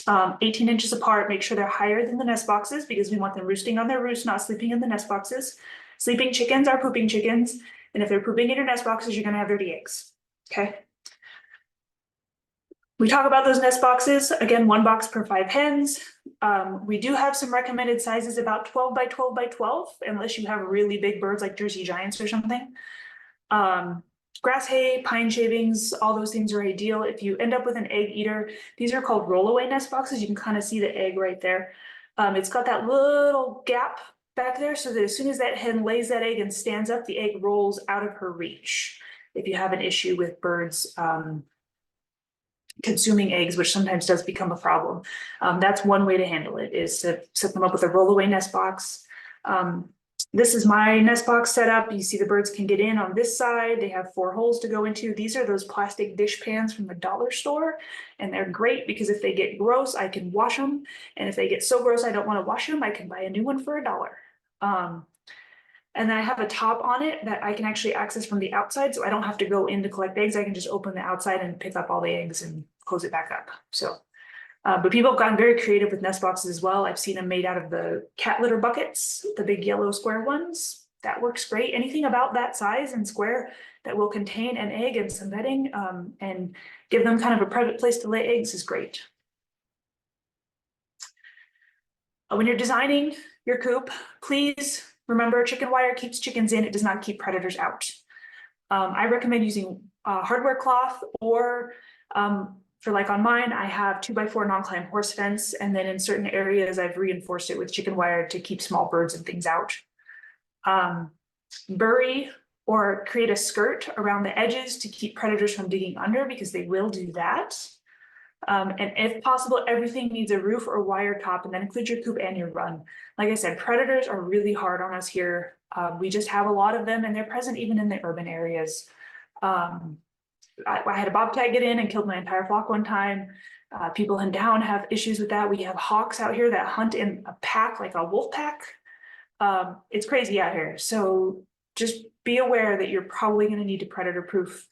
18 inches apart, make sure they're higher than the nest boxes because we want them roosting on their roost, not sleeping in the nest boxes. Sleeping chickens are pooping chickens. And if they're pooping in your nest boxes, you're going to have dirty eggs. Okay. We talk about those nest boxes, again, 1 box per 5 hens. We do have some recommended sizes about 12 by 12 by 12, unless you have really big birds like Jersey Giants or something. Grass hay, pine shavings, all those things are ideal. If you end up with an egg eater, these are called rollaway nest boxes. You can kind of see the egg right there. It's got that little gap back there so that as soon as that hen lays that egg and stands up, the egg rolls out of her reach. If you have an issue with birds consuming eggs, which sometimes does become a problem. That's one way to handle it, is to set them up with a rollaway nest box. This is my nest box setup. You see the birds can get in on this side. They have 4 holes to go into. These are those plastic dish pans from the dollar store, and they're great because if they get gross, I can wash them. And if they get so gross I don't want to wash them, I can buy a new one for $1. And then I have a top on it that I can actually access from the outside, so I don't have to go in to collect eggs. I can just open the outside and pick up all the eggs and close it back up. So, but people have gotten very creative with nest boxes as well. I've seen them made out of the cat litter buckets, the big yellow square ones. That works great. Anything about that size and square that will contain an egg and some bedding and give them kind of a private place to lay eggs is great. When you're designing your coop, please remember, chicken wire keeps chickens in, it does not keep predators out. I recommend using hardware cloth or For like on mine, I have 2x4 non-climb horse fence, and then in certain areas, I've reinforced it with chicken wire to keep small birds and things out. Bury or create a skirt around the edges to keep predators from digging under, because they will do that. And if possible, everything needs a roof or wire top, and that includes your coop and your run. Like I said, predators are really hard on us here. We just have a lot of them, and they're present even in the urban areas. I had a bobcat get in and killed my entire flock one time. People in town have issues with that. We have hawks out here that hunt in a pack, like a wolf pack. It's crazy out here. So just be aware that you're probably going to need to predator proof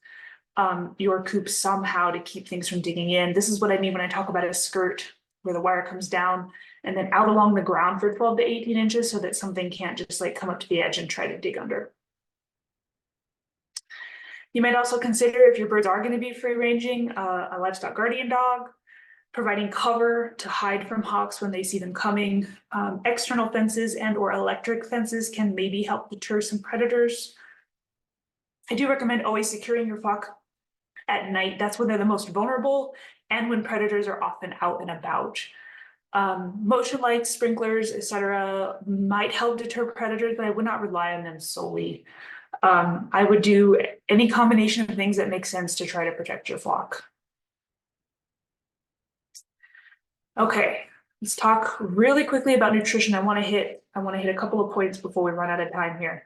your coop somehow to keep things from digging in. This is what I mean when I talk about a skirt where the wire comes down and then out along the ground for 12 to 18 inches so that something can't just like come up to the edge and try to dig under. You might also consider, if your birds are going to be free ranging, a livestock guardian dog, providing cover to hide from hawks when they see them coming. External fences and or electric fences can maybe help deter some predators. I do recommend always securing your flock at night. That's when they're the most vulnerable and when predators are often out and about. Motion lights, sprinklers, etc. might help deter predators, but I would not rely on them solely. I would do any combination of things that make sense to try to protect your flock. Okay, let's talk really quickly about nutrition. I want to hit a couple of points before we run out of time here.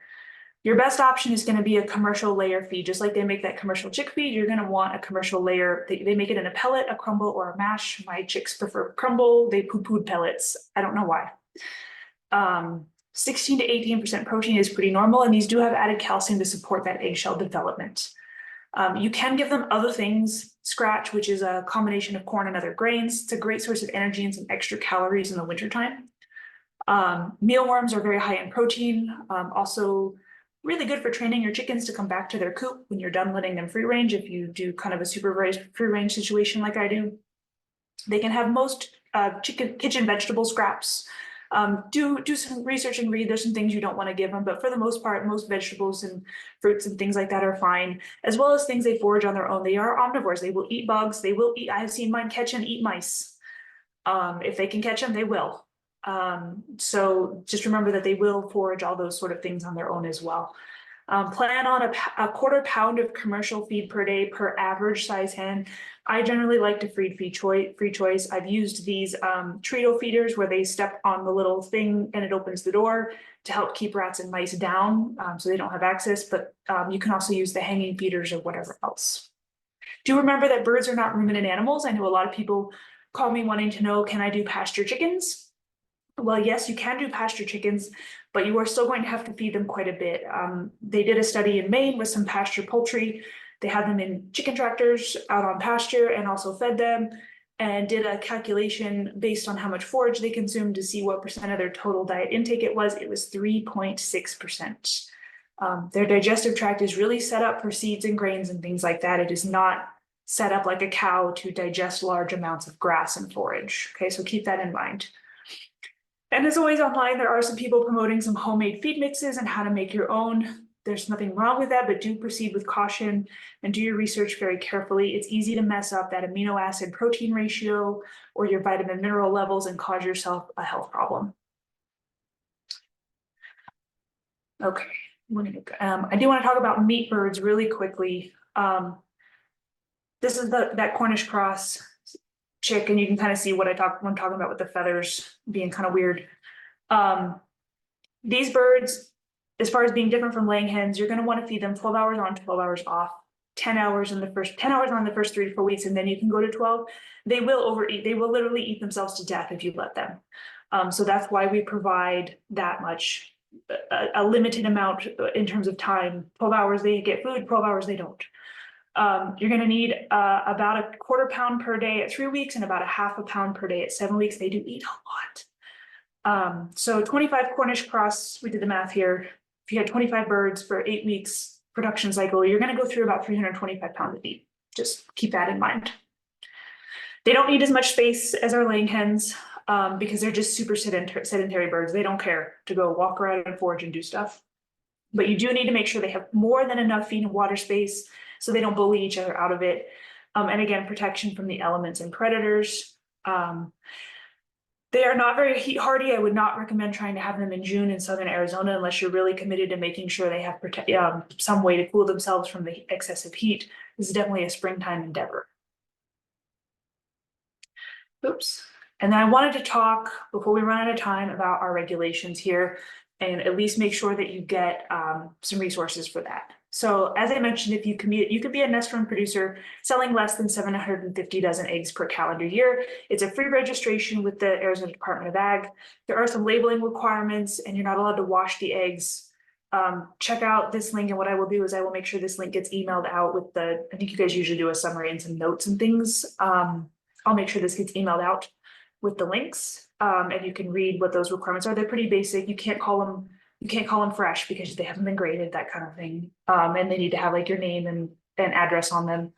Your best option is going to be a commercial layer feed. Just like they make that commercial chick feed, you're going to want a commercial layer. They make it in a pellet, a crumble, or a mash. My chicks prefer crumble. They poo-pooed pellets. I don't know why. 16 to 18% protein is pretty normal, and these do have added calcium to support that eggshell development. You can give them other things, scratch, which is a combination of corn and other grains. It's a great source of energy and some extra calories in the wintertime. Mealworms are very high in protein, also really good for training your chickens to come back to their coop when you're done letting them free range. If you do kind of a supervised free range situation like I do, they can have most kitchen vegetable scraps. Do some research and read. There's some things you don't want to give them, but for the most part, most vegetables and fruits and things like that are fine, as well as things they forage on their own. They are omnivores. They will eat bugs. They will eat. I have seen mine catch and eat mice. If they can catch them, they will. So just remember that they will forage all those sort of things on their own as well. Plan on a quarter pound of commercial feed per day per average size hen. I generally like to free choice. I've used these Trito feeders where they step on the little thing and it opens the door to help keep rats and mice down so they don't have access, but you can also use the hanging feeders or whatever else. Do remember that birds are not ruminant animals. I know a lot of people call me wanting to know, can I do pasture chickens? Well, yes, you can do pasture chickens, but you are still going to have to feed them quite a bit. They did a study in Maine with some pasture poultry. They had them in chicken tractors out on pasture and also fed them and did a calculation based on how much forage they consumed to see what percent of their total diet intake it was. It was 3.6%. Their digestive tract is really set up for seeds and grains and things like that. It is not set up like a cow to digest large amounts of grass and forage. Okay, so keep that in mind. And as always online, there are some people promoting some homemade feed mixes and how to make your own. There's nothing wrong with that, but do proceed with caution and do your research very carefully. It's easy to mess up that amino acid protein ratio or your vitamin mineral levels and cause yourself a health problem. Okay, I do want to talk about meat birds really quickly. This is that Cornish cross chick, and you can kind of see what I'm talking about with the feathers being kind of weird. These birds, as far as being different from laying hens, you're going to want to feed them 12 hours on, 12 hours off, 10 hours on the first 3 to 4 weeks, and then you can go to 12. They will overeat. They will literally eat themselves to death if you let them. So that's why we provide that much, a limited amount in terms of time. 12 hours they get food, 12 hours they don't. You're going to need about a quarter pound per day at 3 weeks and about a half a pound per day at 7 weeks. They do eat a lot. So 25 Cornish cross, we did the math here. If you had 25 birds for 8 weeks production cycle, you're going to go through about 325 pounds of meat. Just keep that in mind. They don't need as much space as our laying hens because they're just super sedentary birds. They don't care to go walk around and forage and do stuff. But you do need to make sure they have more than enough feed and water space so they don't bully each other out of it. And again, protection from the elements and predators. They are not very heat hardy. I would not recommend trying to have them in June in southern Arizona unless you're really committed to making sure they have some way to cool themselves from the excessive heat. This is definitely a springtime endeavor. Oops. And then I wanted to talk before we run out of time about our regulations here and at least make sure that you get some resources for that. So as I mentioned, if you could be a nest run producer selling less than 750 dozen eggs per calendar year. It's a free registration with the Arizona Department of Ag. There are some labeling requirements and you're not allowed to wash the eggs. Check out this link, and what I will do is I will make sure this link gets emailed out with I think you guys usually do a summary and some notes and things. I'll make sure this gets emailed out with the links, and you can read what those requirements are. They're pretty basic. You can't call them fresh because they haven't been graded, that kind of thing. And they need to have like your name and address on them.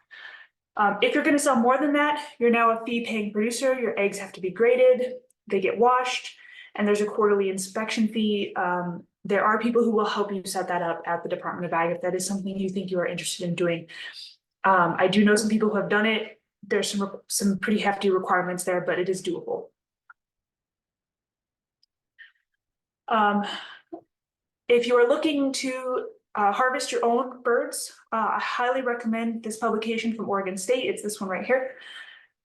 If you're going to sell more than that, you're now a fee-paying producer. Your eggs have to be graded, they get washed, and there's a quarterly inspection fee. There are people who will help you set that up at the Department of Ag if that is something you think you are interested in doing. I do know some people who have done it. There's some pretty hefty requirements there, but it is doable. If you are looking to harvest your own birds, I highly recommend this publication from Oregon State. It's this one right here.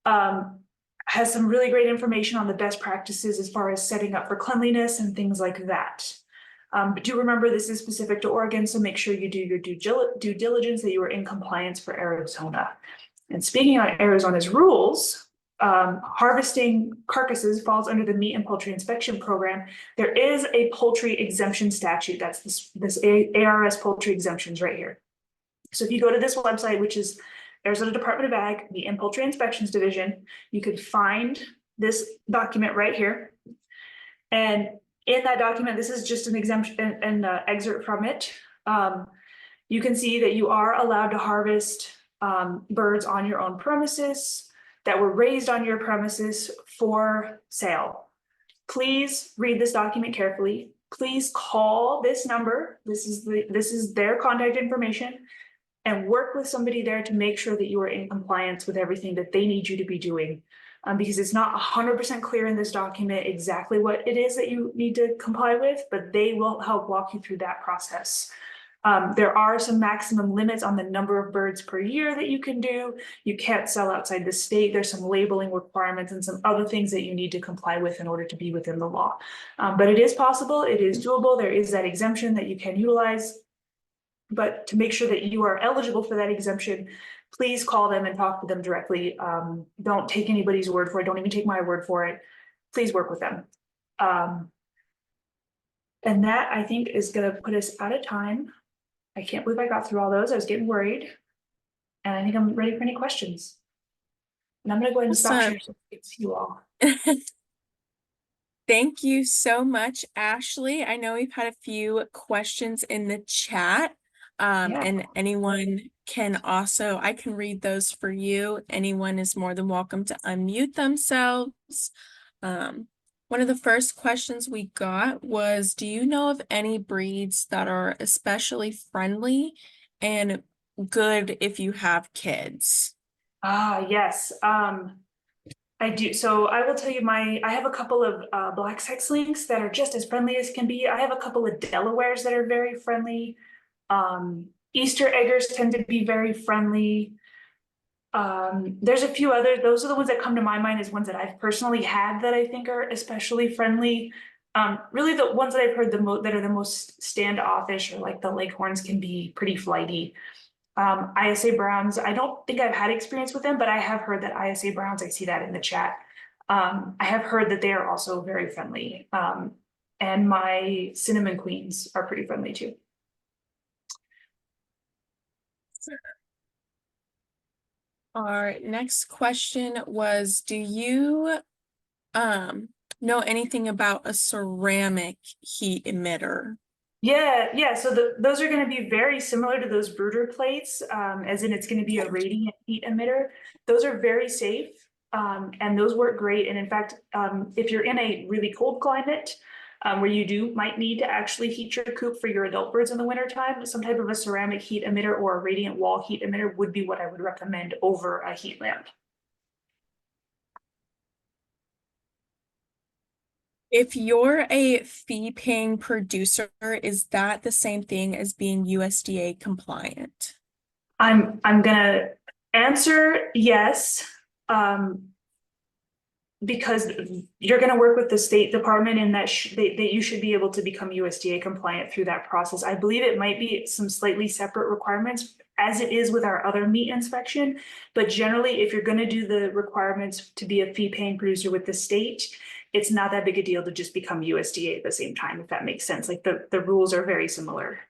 Has some really great information on the best practices as far as setting up for cleanliness and things like that. But do remember this is specific to Oregon, so make sure you do your due diligence that you are in compliance for Arizona. And speaking on Arizona's rules, harvesting carcasses falls under the Meat and Poultry Inspection Program. There is a poultry exemption statute. That's this ARS poultry exemptions right here. So if you go to this website, which is Arizona Department of Ag, Meat and Poultry Inspections Division, you could find this document right here. And in that document, this is just an exemption and excerpt from it. You can see that you are allowed to harvest birds on your own premises that were raised on your premises for sale. Please read this document carefully. Please call this number. This is their contact information, and work with somebody there to make sure that you are in compliance with everything that they need you to be doing. Because it's not 100% clear in this document exactly what it is that you need to comply with, but they will help walk you through that process. There are some maximum limits on the number of birds per year that you can do. You can't sell outside the state. There's some labeling requirements and some other things that you need to comply with in order to be within the law. But it is possible, it is doable. There is that exemption that you can utilize. But to make sure that you are eligible for that exemption, please call them and talk to them directly. Don't take anybody's word for it. Don't even take my word for it. Please work with them. And that, I think, is going to put us out of time. I can't believe I got through all those. I was getting worried. And I think I'm ready for any questions. And I'm going to go ahead and stop sharing so it's you all. Thank you so much, Ashley. I know we've had a few questions in the chat. And anyone can also, I can read those for you. Anyone is more than welcome to unmute themselves. One of the first questions we got was, do you know of any breeds that are especially friendly and good if you have kids? Yes. I do. So I will tell you I have a couple of black sex links that are just as friendly as can be. I have a couple of Delawares that are very friendly. Easter eggers tend to be very friendly. There's a few others. Those are the ones that come to my mind as ones that I've personally had that I think are especially friendly. Really the ones that I've heard that are the most standoffish, or like the Leghorns, can be pretty flighty. ISA Browns, I don't think I've had experience with them, but I have heard that ISA Browns, I see that in the chat. I have heard that they are also very friendly. And my Cinnamon Queens are pretty friendly too. Our next question was, do you know anything about a ceramic heat emitter? Yeah. So those are going to be very similar to those brooder plates, as in it's going to be a radiant heat emitter. Those are very safe, and those work great. And in fact, if you're in a really cold climate, where you might need to actually heat your coop for your adult birds in the wintertime. Some type of a ceramic heat emitter or a radiant wall heat emitter would be what I would recommend over a heat lamp. If you're a fee-paying producer, is that the same thing as being USDA compliant? I'm gonna answer yes. Because you're going to work with the State Department and that you should be able to become USDA compliant through that process. I believe it might be some slightly separate requirements as it is with our other meat inspection. But generally, if you're going to do the requirements to be a fee paying producer with the state, it's not that big a deal to just become USDA at the same time, if that makes sense. Like the rules are very similar.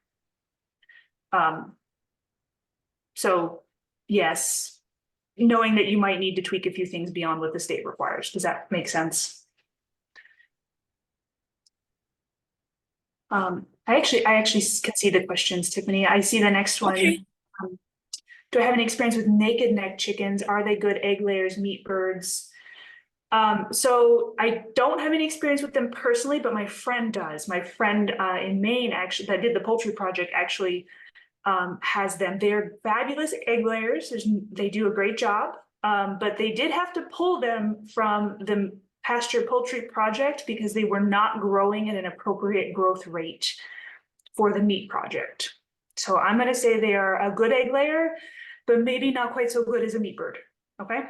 So yes, knowing that you might need to tweak a few things beyond what the state requires. Does that make sense? I actually can see the questions, Tiffany. I see the next one. Okay. Do I have any experience with naked neck chickens? Are they good egg layers, meat birds? So I don't have any experience with them personally, but my friend does. My friend in Maine actually that did the poultry project actually has them. They're fabulous egg layers. They do a great job, but they did have to pull them from the pasture poultry project because they were not growing at an appropriate growth rate for the meat project. So I'm going to say they are a good egg layer, but maybe not quite so good as a meat bird. Okay.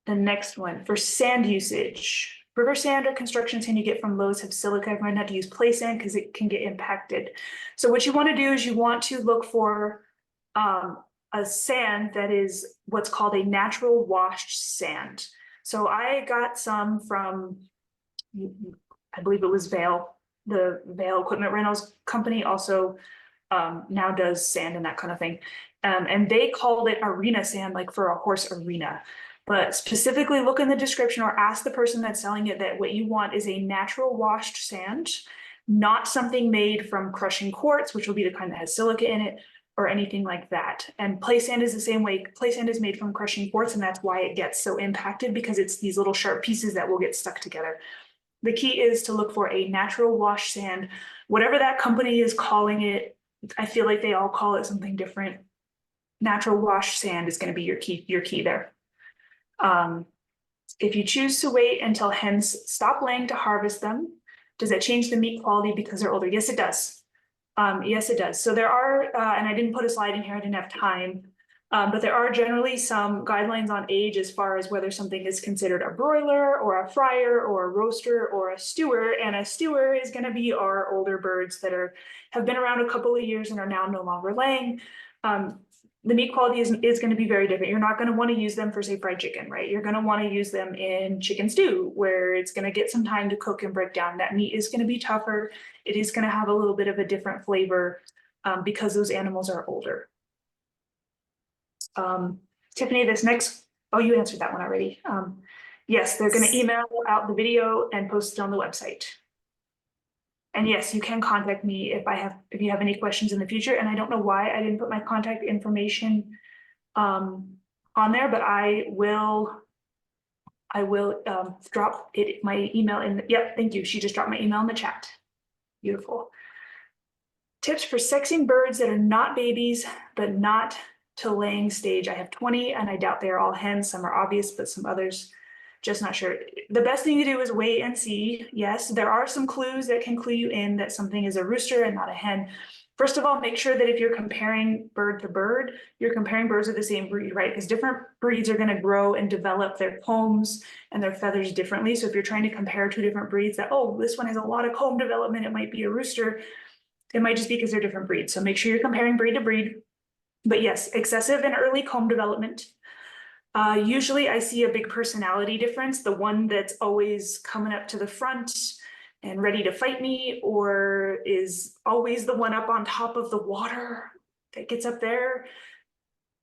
The next one for sand usage. River sand or construction sand you get from Lowe's have silica. I might not to use play sand because it can get impacted. So what you want to do is you want to look for a sand that is what's called a natural washed sand. So I got some from, I believe it was Vail, the Vail Equipment Rentals company also now does sand and that kind of thing. And they called it arena sand, like for a horse arena. But specifically look in the description or ask the person that's selling it that what you want is a natural washed sand, not something made from crushing quartz, which will be the kind that has silica in it or anything like that. And play sand is the same way. Play sand is made from crushing quartz, and that's why it gets so impacted because it's these little sharp pieces that will get stuck together. The key is to look for a natural wash sand, whatever that company is calling it. I feel like they all call it something different. Natural wash sand is going to be your key there. If you choose to wait until hens stop laying to harvest them, does that change the meat quality because they're older? Yes, it does. Yes, it does. So there are, and I didn't put a slide in here, I didn't have time, but there are generally some guidelines on age as far as whether something is considered a broiler or a fryer or a roaster or a stewer. And a stewer is going to be our older birds that have been around a couple of years and are now no longer laying. The meat quality is going to be very different. You're not going to want to use them for, say, fried chicken, right? You're going to want to use them in chicken stew, where it's going to get some time to cook and break down. That meat is going to be tougher. It is going to have a little bit of a different flavor because those animals are older. Tiffany, this next, oh, you answered that one already. Yes, they're going to email out the video and post it on the website. And yes, you can contact me if you have any questions in the future. And I don't know why I didn't put my contact information on there, but I will drop my email in. Yep, thank you. She just dropped my email in the chat. Beautiful. Tips for sexing birds that are not babies, but not to laying stage. I have 20 and I doubt they're all hens. Some are obvious, but some others just not sure. The best thing to do is wait and see. Yes, there are some clues that can clue you in that something is a rooster and not a hen. First of all, make sure that if you're comparing bird to bird, you're comparing birds of the same breed, right? Because different breeds are going to grow and develop their combs and their feathers differently. So if you're trying to compare two different breeds that, oh, this one has a lot of comb development, it might be a rooster. It might just be because they're different breeds. So make sure you're comparing breed to breed. But yes, excessive and early comb development. Usually I see a big personality difference, the one that's always coming up to the front and ready to fight me, or is always the one up on top of the water that gets up there.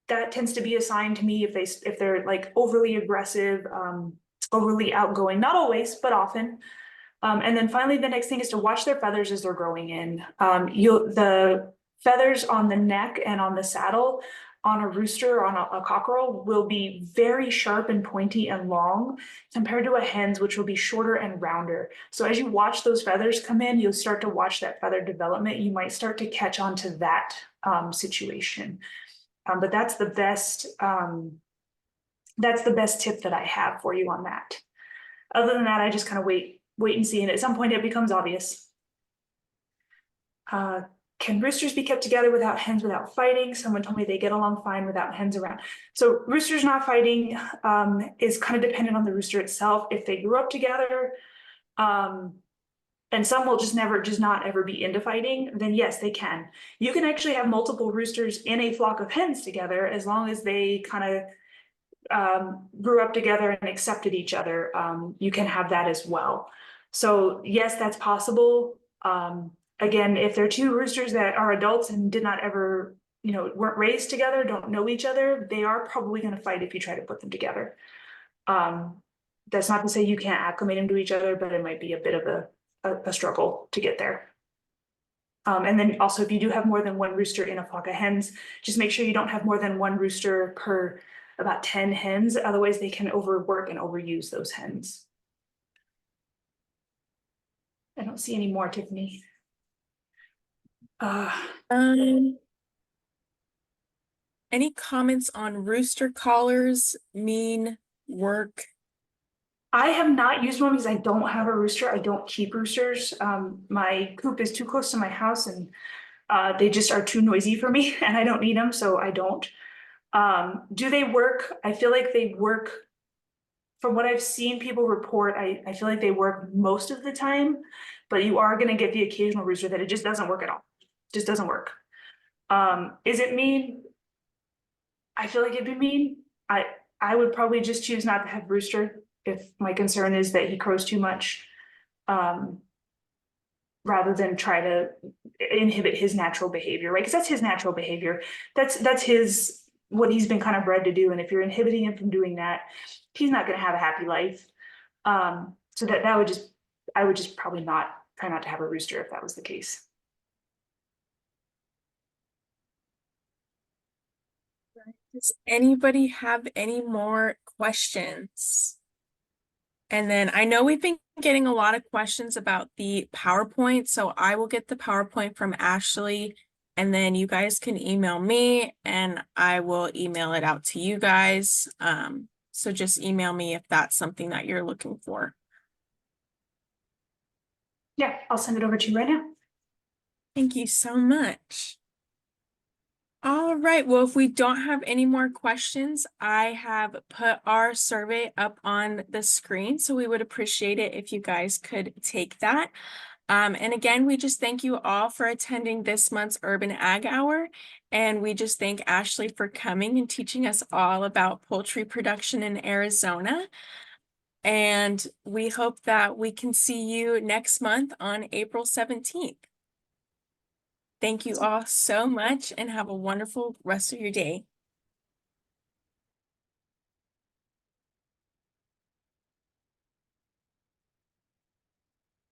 That tends to be a sign to me if they're like overly aggressive, overly outgoing, not always, but often. And then finally, the next thing is to watch their feathers as they're growing in. The feathers on the neck and on the saddle on a rooster, on a cockerel, will be very sharp and pointy and long compared to a hen's, which will be shorter and rounder. So as you watch those feathers come in, you'll start to watch that feather development. You might start to catch on to that situation. But that's the best tip that I have for you on that. Other than that, I just kind of wait and see, and at some point it becomes obvious. Can roosters be kept together without hens without fighting? Someone told me they get along fine without hens around. So roosters not fighting is kind of dependent on the rooster itself. If they grew up together, and some will just not ever be into fighting, then yes, they can. You can actually have multiple roosters in a flock of hens together as long as they kind of grew up together and accepted each other. You can have that as well. So yes, that's possible. Again, if they're two roosters that are adults and did not ever, weren't raised together, don't know each other, they are probably going to fight if you try to put them together. That's not to say you can't acclimate them to each other, but it might be a bit of a struggle to get there. And then also, if you do have more than one rooster in a flock of hens, just make sure you don't have more than one rooster per about 10 hens. Otherwise, they can overwork and overuse those hens. I don't see any more, Tiffany. Any comments on rooster collars mean work? I have not used one because I don't have a rooster. I don't keep roosters. My coop is too close to my house and they just are too noisy for me and I don't need them, so I don't. Do they work? I feel like they work. From what I've seen people report, I feel like they work most of the time, but you are going to get the occasional rooster that it just doesn't work at all. Just doesn't work. Is it mean? I feel like it'd be mean. I would probably just choose not to have rooster if my concern is that he crows too much, rather than try to inhibit his natural behavior, right? Because that's his natural behavior. That's his what he's been kind of bred to do. And if you're inhibiting him from doing that, he's not going to have a happy life. So I would just probably try not to have a rooster if that was the case. Does anybody have any more questions? And then I know we've been getting a lot of questions about the PowerPoint, so I will get the PowerPoint from Ashley, and then you guys can email me and I will email it out to you guys. So just email me if that's something that you're looking for. Yeah, I'll send it over to you right now. Thank you so much. All right, well, if we don't have any more questions, I have put our survey up on the screen, so we would appreciate it if you guys could take that. And again, we just thank you all for attending this month's Urban Ag Hour, and we just thank Ashley for coming and teaching us all about poultry production in Arizona. And we hope that we can see you next month on April 17th. Thank you all so much and have a wonderful rest of your day.